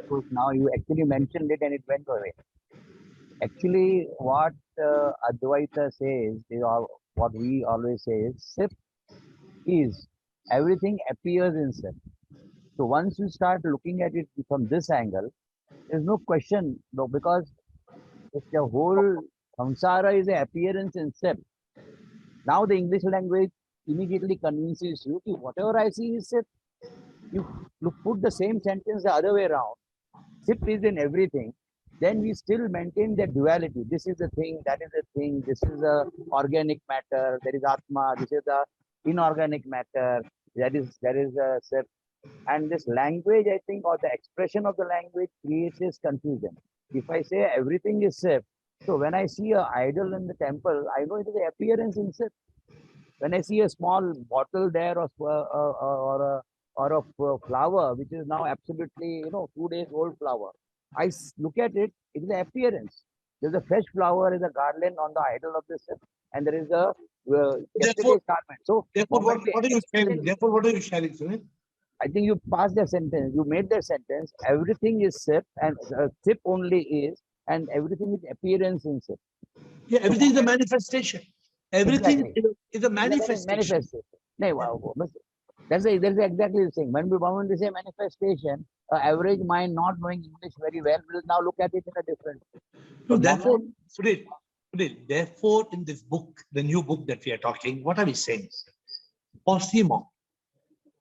proof now, you actually mentioned it and it went away. Actually, what Advaita says is, or what we always say is, Sip is everything appears in Sip. So once you start looking at it from this angle, there's no question, no, because if the whole samsara is an appearance in Sip, now the English language immediately convinces you that whatever I see is Sip. You put the same sentence the other way around. Sip is in everything. Then we still maintain the duality. This is the thing, that is the thing. This is the organic matter. There is Atma. This is the inorganic matter. That is the Sip. And this language, I think, or the expression of the language creates this confusion. If I say everything is Sip, so when I see an idol in the temple, I know it is the appearance in Sip. When I see a small bottle there or a flower, which is now absolutely, 2 days old flower, I look at it, it is the appearance. There's a fresh flower, there's a garland on the idol of the Sip, and there is a yesterday's garment. So therefore, what are you sharing? Therefore, what are you sharing, Sunil? I think you passed the sentence, you made the sentence, everything is SIP and SIP only is, and everything is appearance in SIP. Yeah, everything is a manifestation. Everything Exactly. is a manifestation. Manifestation. No, wow, that's exactly the thing. When we say manifestation, average mind not knowing English very well will now look at it in a different. So therefore, Sunil, therefore, in this book, the new book that we are talking, what are we saying? POSIEMOM.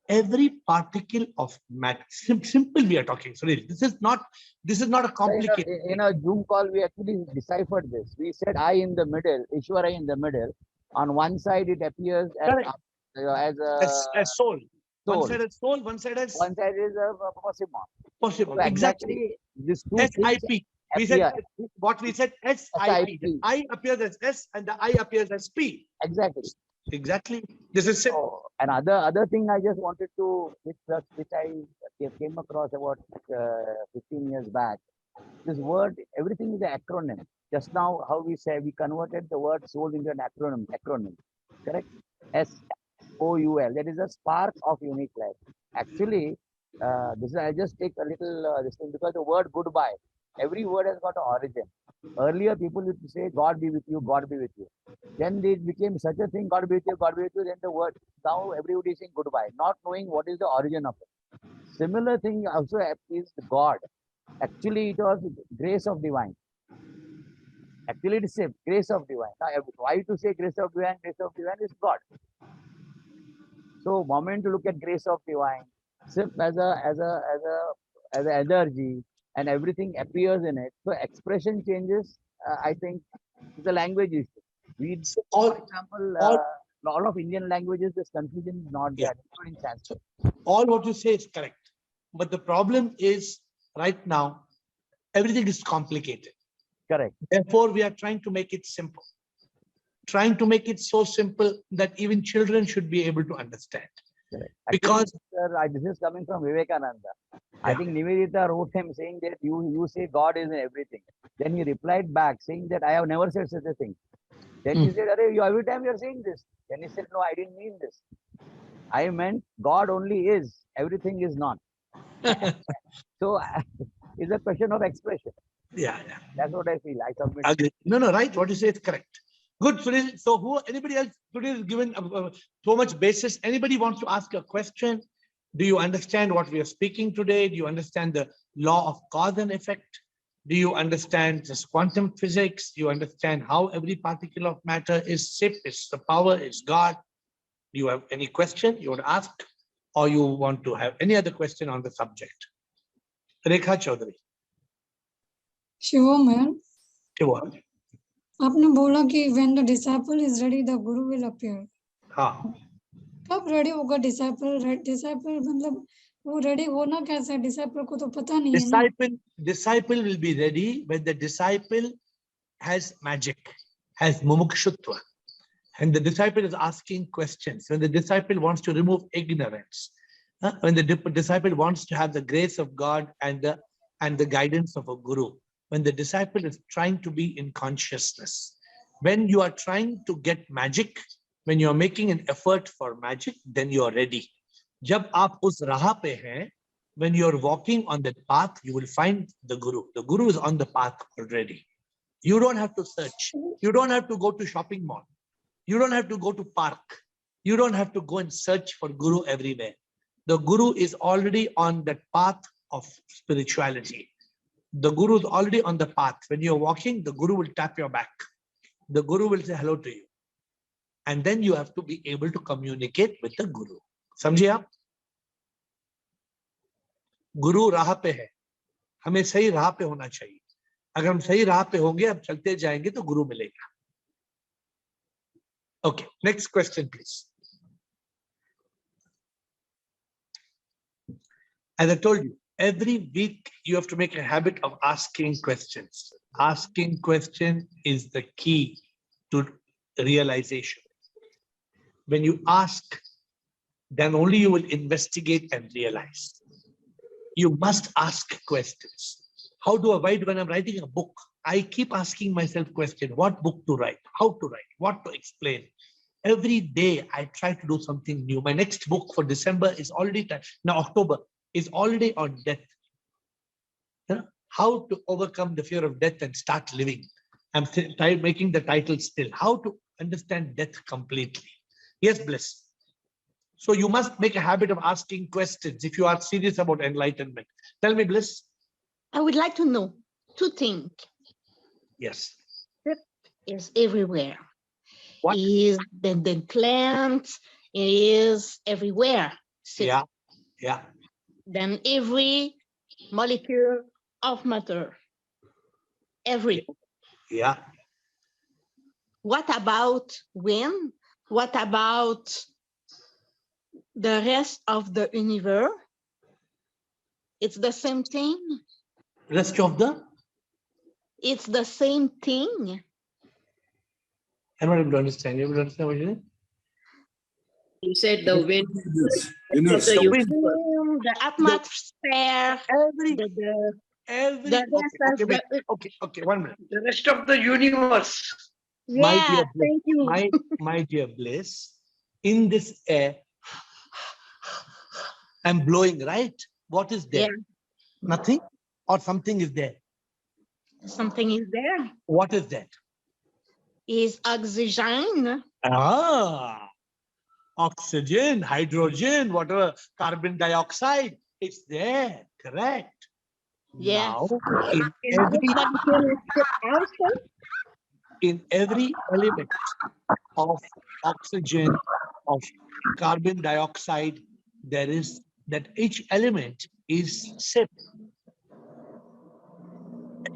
Every particle of matter, simple we are talking. Sunil, this is not a complicated. In a Zoom call, we actually deciphered this. We said I in the middle, Ishwara in the middle. On one side, it appears as a soul. Soul. One side as soul, one side as is a POSIEMOM. POSIEMOM. So Exactly. These two SIP. We said what we said SIP. The I appears as S and the I appears as P. Exactly. This is it. Another thing I just wanted to, which I came across about 15 years back. This word, everything is an acronym. Just now, how we say, we converted the word soul into an acronym. Correct? SOUL. That is a spark of unique life. Actually, I just take a little this thing because the word goodbye, every word has got an origin. Earlier, people used to say, God be with you, God be with you. Then it became such a thing, God be with you, God be with you. Then the word, now everybody is saying goodbye, not knowing what is the origin of it. Similar thing also is God. Actually, it was grace of divine. Actually, it is grace of divine. Now, why to say grace of divine? Grace of divine is God. So, moment to look at grace of divine, SIP as an energy, and everything appears in it. So, expression changes. I think the language is. For example, all of Indian languages, this confusion is not there, including Sanskrit. All what you say is correct, but the problem is right now everything is complicated. Correct. Therefore, we are trying to make it simple. Trying to make it so simple that even children should be able to understand. Correct. Because this is coming from Vivekananda. I think Nivedita wrote him saying that you say God is in everything. Then he replied back saying that I have never said such a thing. Then he said, every time you're saying this. Then he said, no, I didn't mean this. I meant God only is, everything is not. So it's a question of expression. Yeah. That's what I feel. I submit. Agree. No, right. What you say is correct. Good, Sunil. So anybody else today is given so much basis? Anybody wants to ask a question? Do you understand what we are speaking today? Do you understand the law of cause and effect? Do you understand just quantum physics? Do you understand how every particle of matter is SIP, is the power, is God? Do you have any question you want to ask? Or you want to have any other question on the subject? Rekha Chaudhary. Shivoman, Shiva. आपने बोला कि when the disciple is ready, the guru will appear. हाँ. कब ready होगा disciple मतलब वो ready होना कैसे है disciple को तो पता नहीं है ना. Disciple will be ready when the disciple has magic, has mumukshutva, and the disciple is asking questions. When the disciple wants to remove ignorance, when the disciple wants to have the grace of God and the guidance of a guru. When the disciple is trying to be in consciousness, when you are trying to get magic, when you are making an effort for magic, then you are ready. Jab aap us raha pe hain, when you are walking on that path, you will find the guru. The guru is on the path already. You don't have to search. You don't have to go to shopping mall. You don't have to go to park. You don't have to go and search for guru everywhere. The guru is already on that path of spirituality. The guru is already on the path. When you're walking, the guru will tap your back. The guru will say hello to you. And then you have to be able to communicate with the guru. समझिए आप? गुरु राह पे है. हमें सही राह पे होना चाहिए. अगर हम सही राह पे होंगे, अब चलते जाएंगे तो गुरु मिलेगा. Okay, next question, please. As I told you, every week you have to make a habit of asking questions. Asking question is the key to realization. When you ask, then only you will investigate and realize. You must ask questions. How do I write when I'm writing a book? I keep asking myself question, what book to write, how to write, what to explain. Every day I try to do something new. My next book for December is already, now October, is already on death. How to overcome the fear of death and start living. I'm making the title still. How to understand death completely. Yes, Bliss. So you must make a habit of asking questions if you are serious about enlightenment. Tell me, Bliss. I would like to know two things. Yes. It is everywhere. What? Is the plants is everywhere. So yeah. Yeah. then every molecule of matter. Every. Yeah. What about wind? What about the rest of the universe? It's the same thing. Rest of the? It's the same thing. I'm not able to understand. You able to understand what you mean? You said the wind. The wind. The atmosphere. Every okay, 1 minute. The rest of the universe. My Yeah, dear Bliss, thank you. my dear Bliss, in this air, I'm blowing, right? What is there? Yeah. Nothing or something is there? Something is there. What is that? Is oxygen. Ah, oxygen, hydrogen, whatever, carbon dioxide, it's there, correct. Yes. Now, in every element of oxygen, of carbon dioxide, there is that each element is SIP.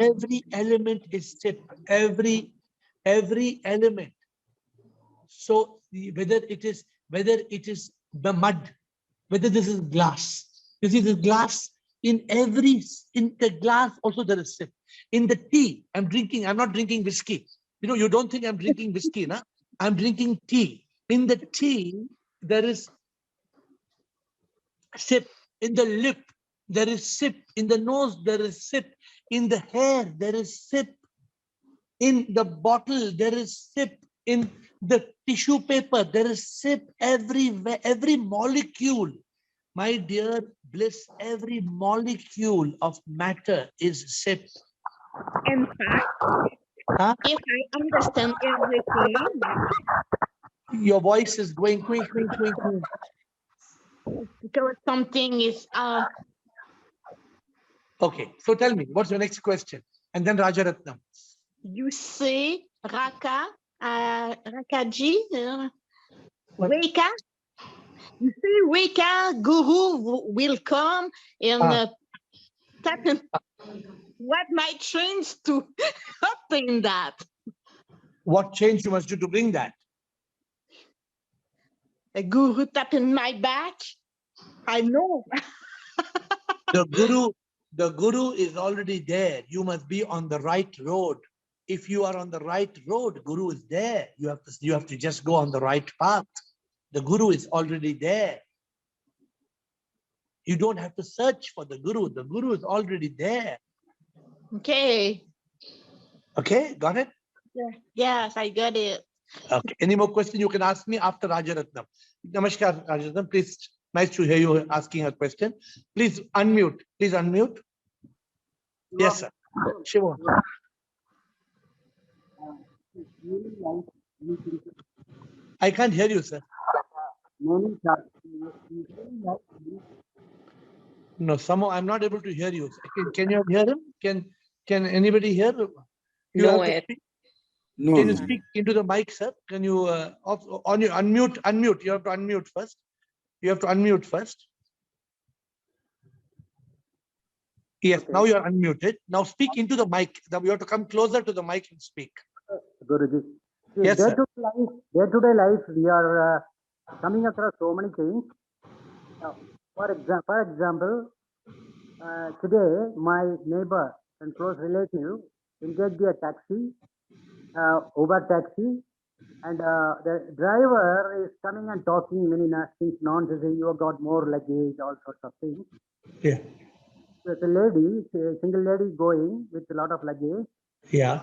Every element is SIP. Every element. So whether it is the mud, whether this is glass, you see this glass, in the glass also there is SIP. In the tea, I'm not drinking whiskey. You know, you don't think I'm drinking whiskey, na? I'm drinking tea. In the tea, there is SIP. In the lip, there is SIP. In the nose, there is SIP. In the hair, there is SIP. In the bottle, there is SIP. In the tissue paper, there is SIP everywhere, every molecule. My dear Bliss, every molecule of matter is SIP. In fact, if I understand everything, your voice is going quink, quink, quink, quink. Because something is Okay, so tell me, what's your next question? And then Rajaratnam. You say Rakaji, Weka. You say Weka, Guru will come and what might change to obtain that? What change you must do to bring that? A guru tapping my back. I know. The guru is already there. You must be on the right road. If you are on the right road, guru is there. You have to just go on the right path. The guru is already there. You don't have to search for the guru. The guru is already there. Okay. Okay, got it? Yeah. Yes, I got it. Okay. Any more questions you can ask me after Rajaratnam? Namaskar, Rajaratnam. Please, nice to hear you asking a question. Please unmute. Please unmute. Yes, sir. Shiva. I can't hear you, sir. No, somehow I'm not able to hear you. Can you hear him? Can anybody hear? No, Can you speak into the mic, sir? Can you unmute? You have to unmute first. You have to unmute first. Yes, okay. Now you are unmuted. Now speak into the mic. You have to come closer to the mic and speak. Guruji. Yes, sir. Day-to-day life, we are coming across so many things. For example, today my neighbor and close relative engaged a taxi, Uber taxi, and the driver is coming and talking many things, nonsense. You have got more luggage, all sorts of things. Yeah. There's a lady, a single lady with a lot of luggage. Yeah.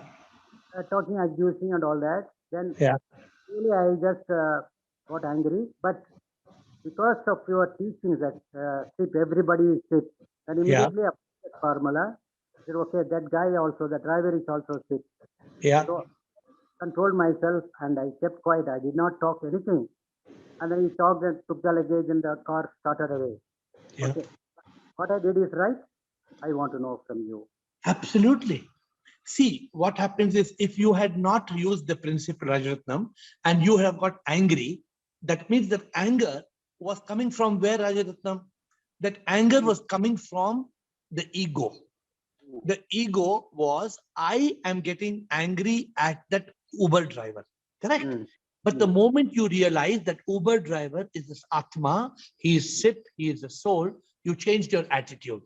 Talking, abusing, and all that. Then yeah. really I just got angry, but because of your teachings that SIP, everybody is SIP, and immediately after that formula, I said, okay, that guy also, the driver is also SIP. Yeah. So I controlled myself and I kept quiet. I did not talk anything. And then he talked and took the luggage and the car started away. Yeah. Okay. What I did is right. I want to know from you. Absolutely. See, what happens is if you had not used the principle Rajaratnam and you have got angry, that means that anger was coming from where, Rajaratnam? That anger was coming from the ego. The ego was, I am getting angry at that Uber driver, correct? But the moment you realize that Uber driver is this Atma, he is SIP, he is a soul, you changed your attitude.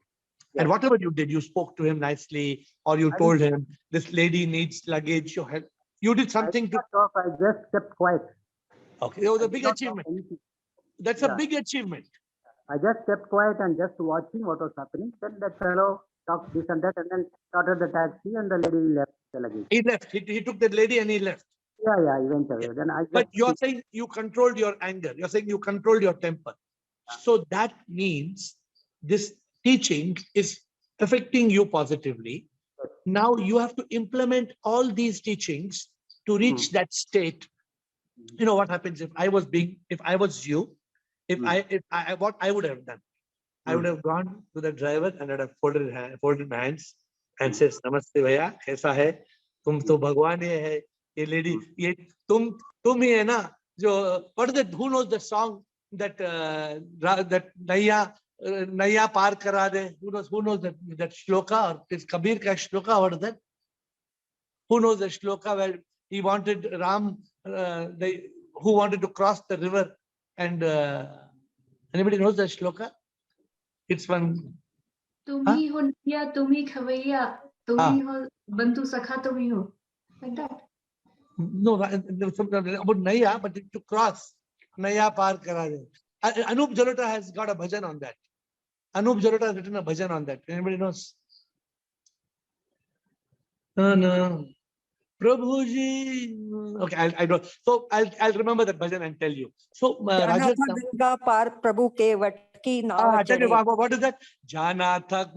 Yeah. And whatever you did, you spoke to him nicely, or you told him, this lady needs luggage, you help. You did something to. Talk, I just kept quiet. Okay, it was a big achievement. That's a big achievement. I just kept quiet and just watching what was happening. Then that fellow talked this and that, and then started the taxi, and the lady left the luggage. He left. He took that lady and he left. Yeah, he went away. Then I just. But you're saying you controlled your anger. You're saying you controlled your temper. So that means this teaching is affecting you positively. Now you have to implement all these teachings to reach that state. You know what happens if I was you, what I would have done? I would have gone to the driver and I'd have folded my hands and says, Namaste bhaiya, kaisa hai? Tum to Bhagwan hai. Ye lady, ye tum hi hai na? Jo, what is that? Who knows the song that that Naiya par kara de? Who knows that shloka, or is Kabir ka shloka? What is that? Who knows the shloka where he wanted Ram, who wanted to cross the river, and anybody knows the shloka? It's one. Tumi ho naiya, tumi khavaiya, tumi ho bandhu sakha, tumi ho. Like that. No, about Naiya, but to cross. Naiya par kara de. Anup Jalota has got a bhajan on that. Anup Jalota has written a bhajan on that. Anybody knows? No. Prabhuji. Okay, I don't. So I'll remember that bhajan and tell you. So Rajan. Ganga par Prabhu ke vatki naav Tell me chade. what is that? Jana tha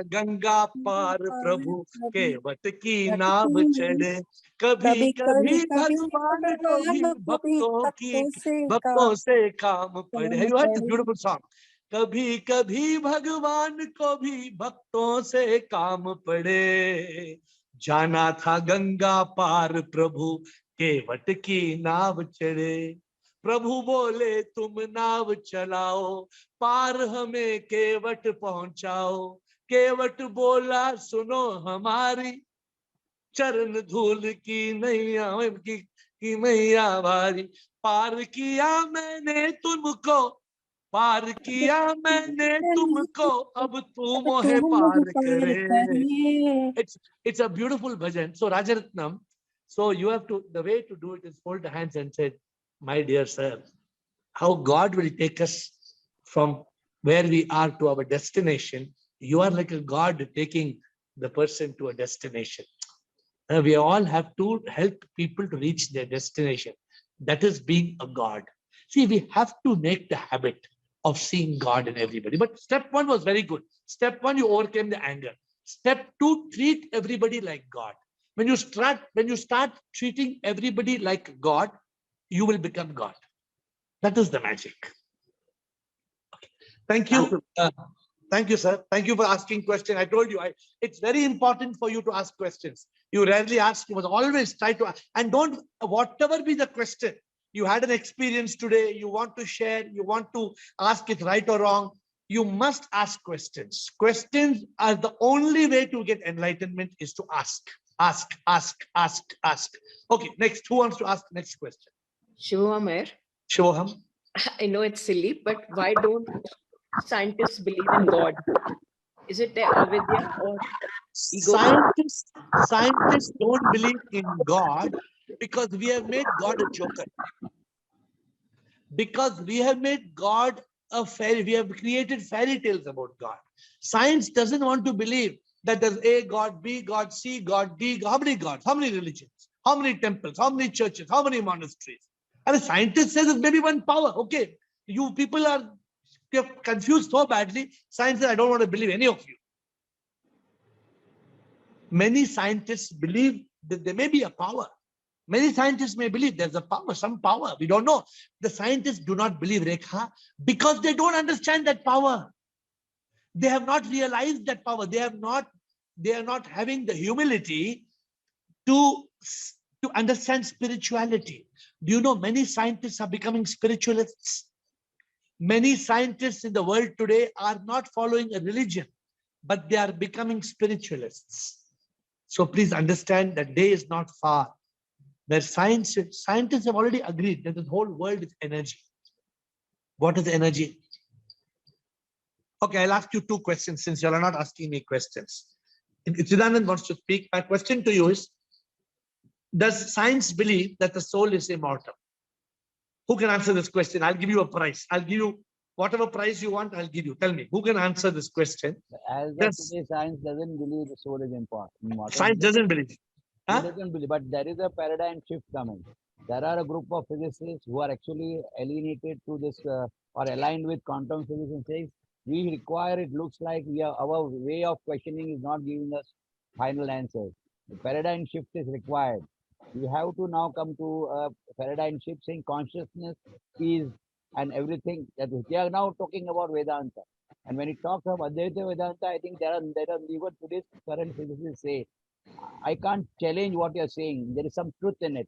Ganga par Prabhu ke vatki naav chade. Kabhi kabhi Bhagwan ko bhi bhakton se kaam pade. Have you heard this beautiful song? कभी कभी भगवान को भी भक्तों से काम पड़े जाना था गंगा पार प्रभु केवट की नाव चढ़े प्रभु बोले तुम नाव चलाओ पार हमें केवट पहुंचाओ केवट बोला सुनो हमारी चरण धूल की नैया की मैया भारी पार किया मैंने तुमको पार किया मैंने तुमको अब तू मोहे पार करे. It's a beautiful bhajan. So Rajaratnam, so you have to, the way to do it is fold the hands and say, my dear sir, how God will take us from where we are to our destination. You are like a God taking the person to a destination. We all have to help people to reach their destination. That is being a God. See, we have to make the habit of seeing God in everybody. But step one was very good. Step one, you overcame the anger. Step two, treat everybody like God. When you start treating everybody like God, you will become God. That is the magic. Okay. Thank you. Thank you, sir. Thank you for asking questions. I told you, it's very important for you to ask questions. You rarely ask, you must always try to ask. And don't, whatever be the question, you had an experience today, you want to share, you want to ask it right or wrong, you must ask questions. Questions are the only way to get enlightenment is to ask. Ask. Okay, next, who wants to ask the next question? Shivoham. Shivoham. I know it's silly, but why don't scientists believe in God? Is it their avidya or ego? Scientists don't believe in God because we have made God a joker. Because we have made God a fairy, we have created fairy tales about God. Science doesn't want to believe that there's A God, B God, C God, D God. How many gods? How many religions? How many temples? How many churches? How many monasteries? And a scientist says it's maybe one power. Okay, you people are confused so badly. Science says, I don't want to believe any of you. Many scientists believe that there may be a power. Many scientists may believe there's a power, some power. We don't know. The scientists do not believe, Rekha, because they don't understand that power. They have not realized that power. They are not having the humility to understand spirituality. Do you know many scientists are becoming spiritualists? Many scientists in the world today are not following a religion, but they are becoming spiritualists. So please understand that day is not far where scientists have already agreed that the whole world is energy. What is energy? Okay, I'll ask you two questions since you are not asking me questions. If Chidanand wants to speak, my question to you is, does science believe that the soul is immortal? Who can answer this question? I'll give you a prize. I'll give you whatever prize you want, I'll give you. Tell me, who can answer this question? As of today, science doesn't believe the soul is immortal. Science doesn't believe. Huh? It doesn't believe, but there is a paradigm shift coming. There are a group of physicists who are actually alienated to this or aligned with quantum physics and says, we require, it looks like our way of questioning is not giving us final answers. The paradigm shift is required. We have to now come to a paradigm shift saying consciousness is and everything. That we are now talking about Vedanta. And when it talks of Advaita Vedanta, I think there are even today's current physicists say, I can't challenge what you're saying. There is some truth in it.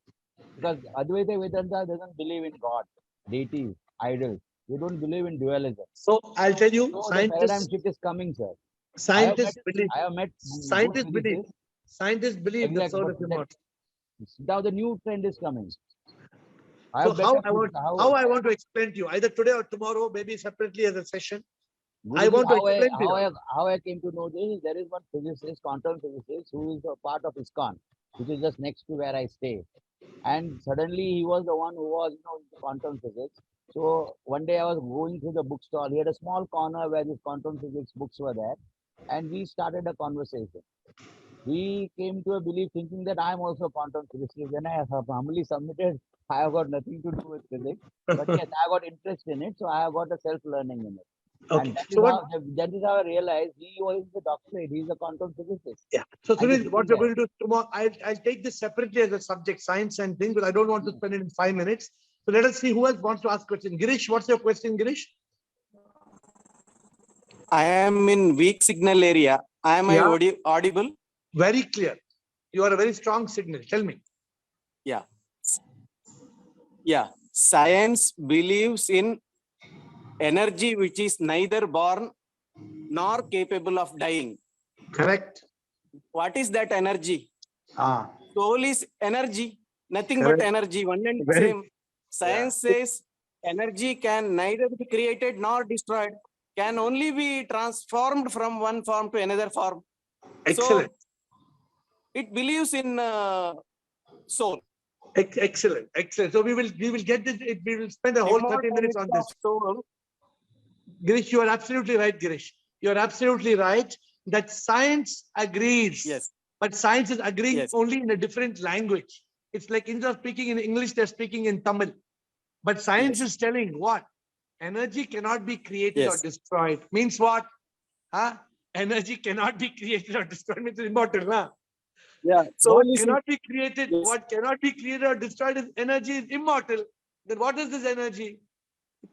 Because Advaita Vedanta doesn't believe in God, deities, idols. They don't believe in dualism. So I'll tell you, so the paradigm shift is coming, sir. Scientists believe. Scientists believe the soul is immortal. Now the new trend is coming. So how I want to explain to you, either today or tomorrow, maybe separately as a session. I want to explain to you. How I came to know this is there is one physicist, quantum physicist, who is a part of ISKCON, which is just next to where I stay. And suddenly he was the one who was, into quantum physics. So one day I was going through the bookstore. He had a small corner where these quantum physics books were there. And we started a conversation. We came to a belief thinking that I am also a quantum physicist. Then I have humbly submitted, I have got nothing to do with physics. But yes, I got interest in it. So I have got a self-learning in it. Okay. And that is how I realized he was the doctorate. He's a quantum physicist. Yeah. So Sunil, what we're going to do tomorrow, I'll take this separately as a subject, science and things, but I don't want to spend it in 5 minutes. So let us see who else wants to ask question. Girish, what's your question, Girish? I am in weak signal area. Am I audible? Very clear. You are a very strong signal. Tell me. Yeah. Yeah. Science believes in energy which is neither born nor capable of dying. Correct. What is that energy? Soul is energy, nothing Correct. but energy, one and same. Science says energy can neither be created nor destroyed, can only be transformed from one form to another form. Excellent. So it believes in soul. Excellent. Excellent. So we will get this. We will spend a whole 30 minutes on this. Soul. Girish, you are absolutely right, Girish. You are absolutely right that science agrees. Yes. But science is agreeing only in a different language. It's like instead of speaking in English, they're speaking in Tamil. But science is telling what? Energy cannot be created or destroyed. Means what? Energy cannot be created or destroyed. Means it's immortal. Huh? Yeah. So what cannot be created, what cannot be created or destroyed is energy is immortal. Then what is this energy?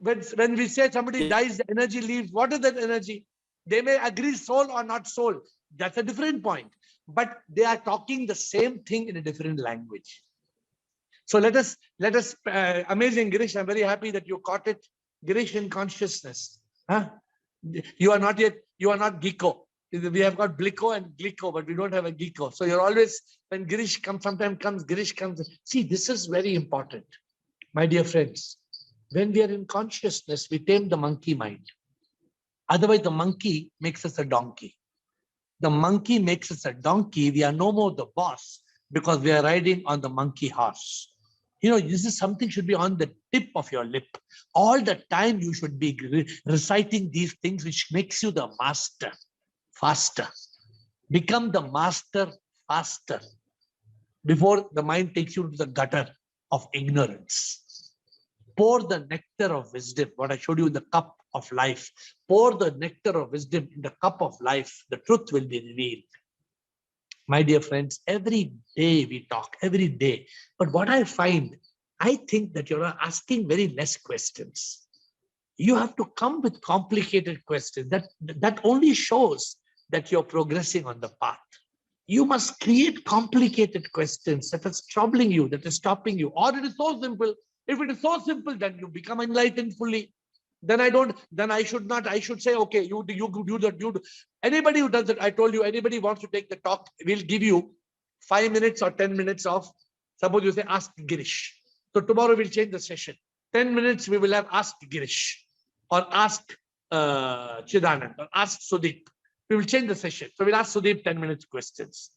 When we say somebody dies, the energy leaves. What is that energy? They may agree soul or not soul. That's a different point. But they are talking the same thing in a different language. So let us amazing, Girish. I'm very happy that you caught it. Girish in consciousness. Huh? You are not Giko. We have got Bliko and Gliko, but we don't have a Giko. So you're always, when Girish comes, sometimes comes, Girish comes. See, this is very important, my dear friends. When we are in consciousness, we tame the monkey mind. Otherwise, the monkey makes us a donkey. The monkey makes us a donkey. We are no more the boss because we are riding on the monkey horse. This is something should be on the tip of your lip. All the time you should be reciting these things which makes you the master faster. Become the master faster. before the mind takes you to the gutter of ignorance. Pour the nectar of wisdom, what I showed you in the cup of life. Pour the nectar of wisdom in the cup of life. The truth will be revealed. My dear friends, every day we talk, every day. But what I find, I think that you're asking very less questions. You have to come with complicated questions. That only shows that you're progressing on the path. You must create complicated questions that is troubling you, that is stopping you. Or it is so simple. If it is so simple, then you become enlightened fully. Then I should say, okay, you do that. Anybody who does it, I told you, anybody wants to take the talk, we'll give you 5 minutes or 10 minutes of, suppose you say, ask Girish. So tomorrow we'll change the session. 10 minutes we will have ask Girish or ask Chidanand or ask Sudeep. We will change the session. So we'll ask Sudeep 10 minutes questions.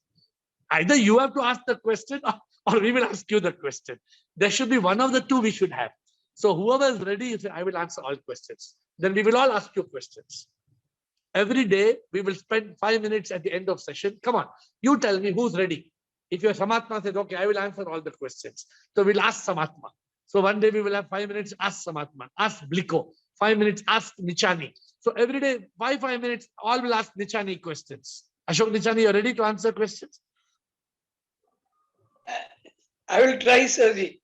Either you have to ask the question or we will ask you the question. There should be one of the two we should have. So whoever is ready, you say, I will answer all questions. Then we will all ask you questions. Every day, we will spend 5 minutes at the end of session. Come on, you tell me who's ready. If your Samatma says, okay, I will answer all the questions. So we'll ask Samatma. So one day we will have 5 minutes, ask Samatma, ask Bliko. 5 minutes, ask Nichani. So every day, 5 minutes, all will ask Nichani questions. Ashok Nichani, you're ready to answer questions? I will try, Sirji.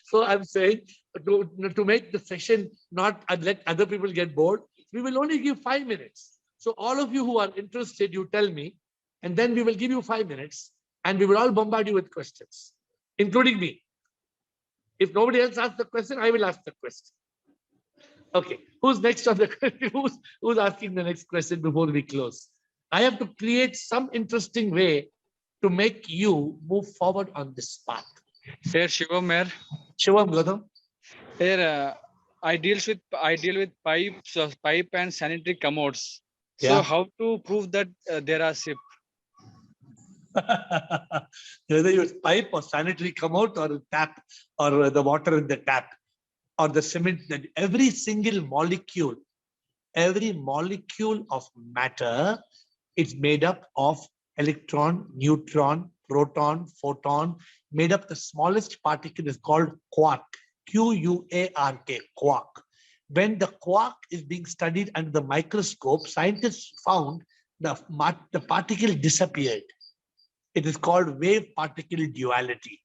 So I'm saying to make the session not let other people get bored, we will only give 5 minutes. So all of you who are interested, you tell me, and then we will give you 5 minutes and we will all bombard you with questions, including me. If nobody else asks the question, I will ask the question. Okay, who's next on the question? Who's asking the next question before we close? I have to create some interesting way to make you move forward on this path. Here, Shivam, here. Shivam, Gautam. Here, I deal with pipe and sanitary commodes. Yeah. So how to prove that there are SIP? Whether you use pipe or sanitary commode or tap or the water in the tap or the cement, that every single molecule of matter is made up of electron, neutron, proton, photon. Made up, the smallest particle is called quark, Q-U-A-R-K, quark. When the quark is being studied under the microscope, scientists found the particle disappeared. It is called wave-particle duality.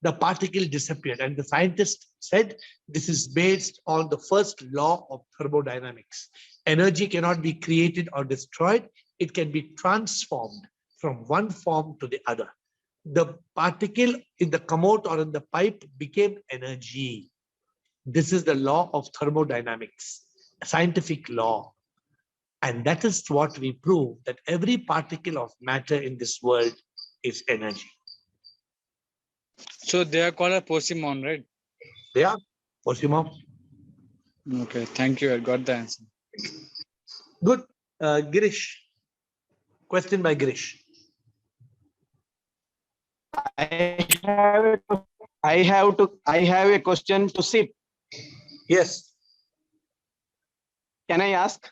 The particle disappeared, and the scientists said this is based on the first law of thermodynamics. Energy cannot be created or destroyed. It can be transformed from one form to the other. The particle in the commode or in the pipe became energy. This is the law of thermodynamics, a scientific law. And that is what we prove, that every particle of matter in this world is energy. So they are called a POSIEMOM, right? Yeah, POSIEMOM. Okay, thank you. I got the answer. Good. Girish. Question by Girish. I have a question to SIP. Yes. Can I ask?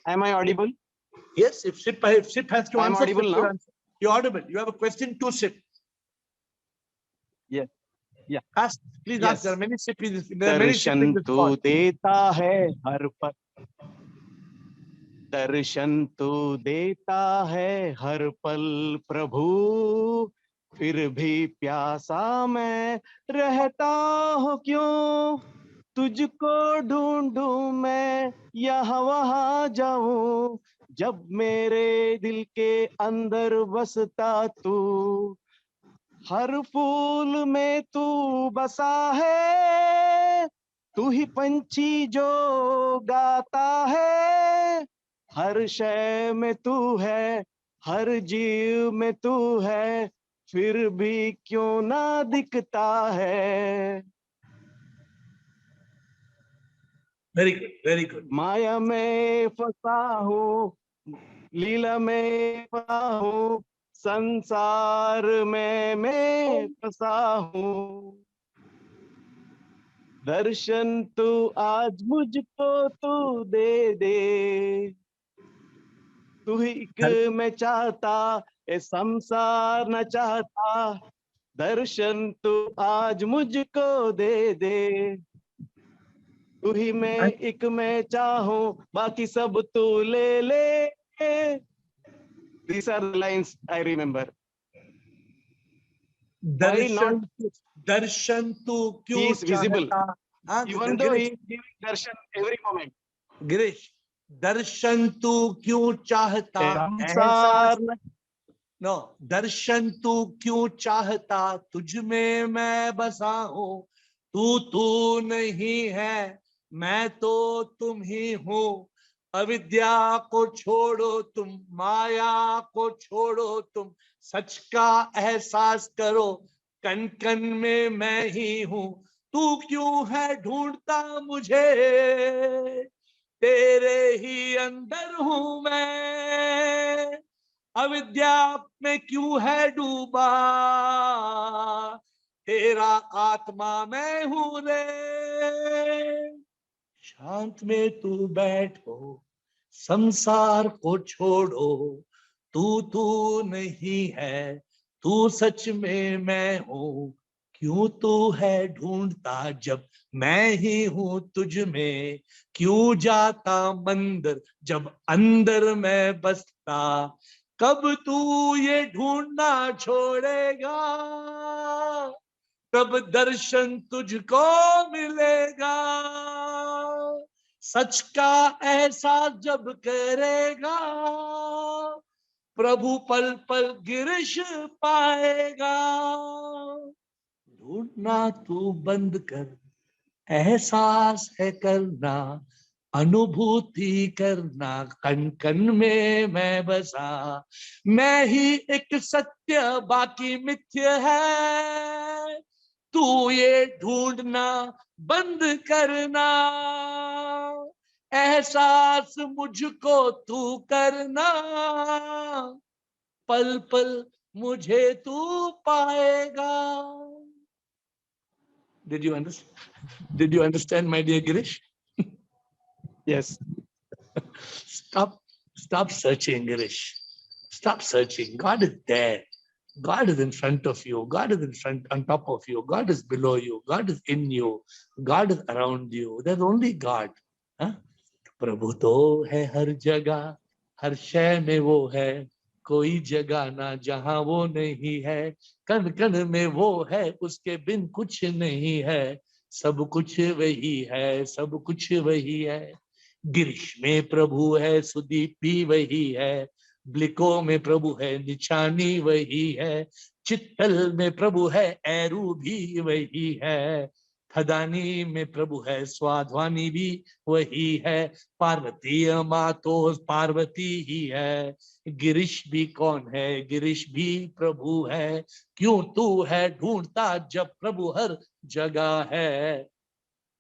Am I audible? Yes, if SIP has to answer, I'm audible now. You're audible. You have a question to SIP. Yes. Yeah. Ask. Please ask. There are many SIP in this. There are many SIP in this दर्शन तो देता है हर पल, दर्शन तो देता है हर पल प्रभु, फिर भी प्यासा मैं रहता हूँ क्यों, तुझको ढूंढूं मैं यहाँ वहाँ जाऊं, जब मेरे दिल के अंदर बसता तू, हर फूल में तू बसा है, तू ही पंछी जो गाता है, हर शय में तू है, हर जीव में तू है, फिर भी क्यों ना दिखता है. Very good, very good. माया में फंसा हूँ, लीला में फंसा हूँ, संसार में मैं फंसा हूँ, दर्शन तू आज मुझको तू दे दे, तू ही मैं चाहता ये संसार न चाहता, दर्शन तू आज मुझको दे दे। तू ही मैं, एक मैं चाहूं, बाकी सब तू ले ले। These are the lines I remember. Why not? दर्शन तू He क्यों is visible. चाहता? Even though he is giving darshan every moment. Girish, दर्शन तू क्यों चाहता? संसार न नो, दर्शन तू क्यों चाहता? तुझ में मैं बसा हूं। तू नहीं है, मैं तो तुम ही हूँ। अविद्या को छोड़ो तुम, माया को छोड़ो तुम, सच का एहसास करो, कण कण में मैं ही हूँ। तू क्यों है ढूंढता मुझे, तेरे ही अंदर हूँ मैं। अविद्या में क्यों है डूबा, तेरा आत्मा मैं हूं रे। शांत में तू बैठो, संसार को छोड़ो। तू नहीं है, तू सच में मैं हूं। क्यों तू है ढूंढता जब मैं ही हूं तुझ में। क्यों जाता मंदिर जब अंदर मैं बसता। कब तू ये ढूंढना छोड़ेगा, तब दर्शन तुझको मिलेगा। सच का एहसास जब करेगा, प्रभु पल पल गिरिश पाएगा। ढूंढना तू बंद कर, एहसास है करना, अनुभूति करना, कण कण में मैं बसा। मैं ही एक सत्य बाकी मिथ्य है, तू ये ढूंढना बंद करना। एहसास मुझको तू करना, पल पल मुझे तू पाएगा। Did you understand? Did you understand, my dear Girish? Yes. Stop searching, Girish. Stop searching. God is there. God is in front of you. God is in front, on top of you. God is below you. God is in you. God is around you. There's only God. Huh? प्रभु तो है हर जगह, हर शय में वो है। कोई जगह ना जहां वो नहीं है। कण कण में वो है, उसके बिन कुछ नहीं है। सब कुछ वही है, सब कुछ वही है। गिरीश में प्रभु है, सुदीप भी वही है। ब्लिको में प्रभु है, निशानी वही है। चित्तल में प्रभु है, एरू भी वही है। खदानी में प्रभु है, स्वाध्वानी भी वही है। पार्वती माँ तो पार्वती ही है। गिरीश भी कौन है, गिरीश भी प्रभु है। क्यों तू है ढूंढता जब प्रभु हर जगह है।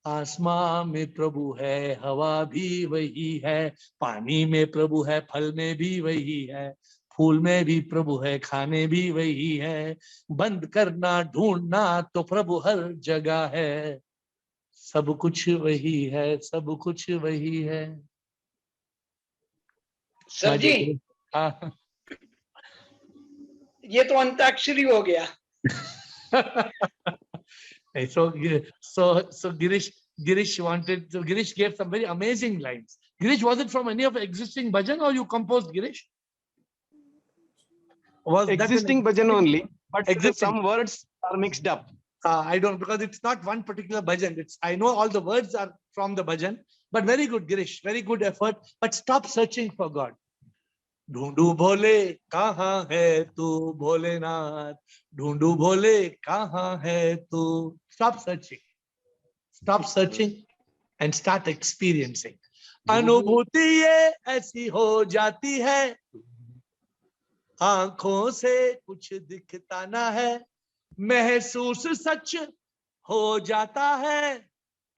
आसमां में प्रभु है, हवा भी वही है। पानी में प्रभु है, फल में भी वही है। फूल में भी प्रभु है, खाने भी वही है। बंद करना ढूंढना तो प्रभु हर जगह है। सब कुछ वही है, सब कुछ वही है। सर जी, हाँ, ये तो अंताक्षरी हो गया। so Girish wanted, so Girish gave some very amazing lines. Girish, was it from any of existing bhajan or you composed, Girish? Was existing bhajan only, but some words are mixed up. I don't, because it's not one particular bhajan. It's, I know all the words are from the bhajan, but very good, Girish, very good effort. But stop searching for God. ढूंढू भोले कहाँ है तू भोलेनाथ, ढूंढू भोले कहाँ है तू। Stop searching and start experiencing. अनुभूति ये ऐसी हो जाती है, आंखों से कुछ दिखता ना है। महसूस सच हो जाता है,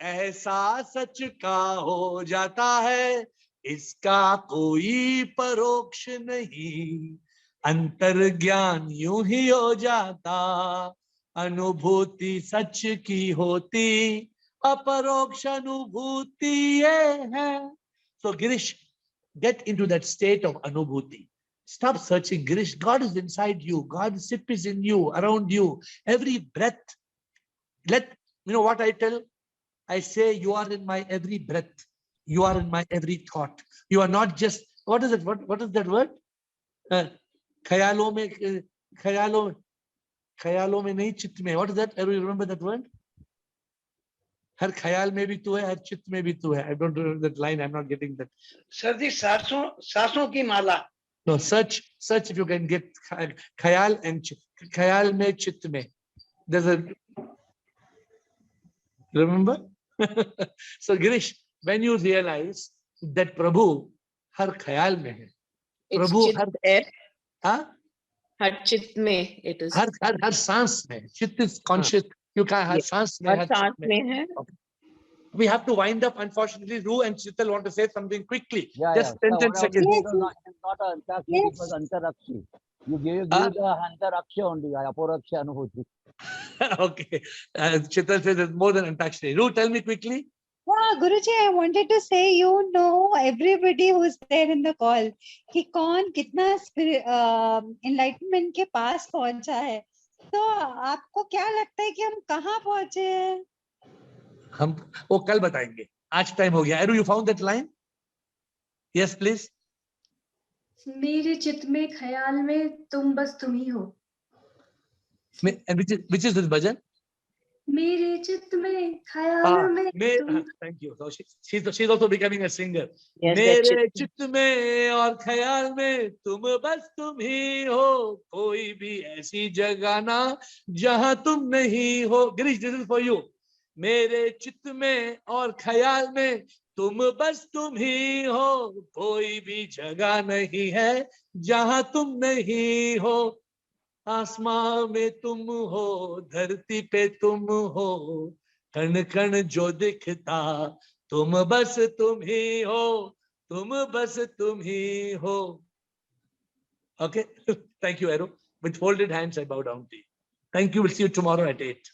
एहसास सच का हो जाता है। इसका कोई परोक्ष नहीं, अंतर ज्ञान यूं ही हो जाता। अनुभूति सच की होती, अपरोक्ष अनुभूति ये है। So Girish, get into that state of अनुभूति. Stop searching, Girish. God is inside you. God's sip is in you, around you. Every breath. You know what I tell? I say, you are in my every breath. You are in my every thought. You are not just, what is it? What is that word? Khayalon mein, khayalon mein nahi, chit mein. What is that? You remember that word? Har khayal mein bhi tu hai, har chit mein bhi tu hai. I don't remember that line. I'm not getting that. Sir ji, सांसों की माला. No, search if you can get khayal and khayal mein, chit mein. There's a, remember? So Girish, when you realize that Prabhu har khayal mein hai, Prabhu har chit mein it is. Har सांस में. Chit is conscious. You can't har सांस में. Har सांस में hai. We have to wind up. Unfortunately, Ru and Chital want to say something quickly. Yeah, Just yeah. 10 seconds. It was not Antakshi, it was Antarakshi. You gave the Antaraksha only, Aparaksha Anubhuti. Okay. Chital says it's more than Antakshari. Ru, tell me quickly. Yeah, Guruji, I wanted to say, you know, everybody who's there in the call, कि कौन कितना enlightenment के पास पहुंचा है. तो आपको क्या लगता है कि हम कहाँ पहुंचे हैं? हम वो कल बताएंगे. आज टाइम हो गया. Aru, you found that line? Yes, please. मेरे चित में ख्याल में तुम बस तुम ही हो. And which is this bhajan? मेरे चित में ख्याल में तुम. Thank you. So she's also becoming a singer. Yes, मेरे चित में और ख्याल में तुम बस तुम ही हो, कोई भी ऐसी जगह ना जहां तुम नहीं हो. Girish, this is for you. मेरे चित में और ख्याल में तुम बस तुम ही हो, कोई भी जगह नहीं है जहां तुम नहीं हो. आसमां में तुम हो, धरती पे तुम हो, कण कण जो दिखता तुम बस तुम ही हो, तुम बस तुम ही हो. Okay. Thank you, Aru. With folded hands, I bow down to you. Thank you. We'll see you tomorrow at 8.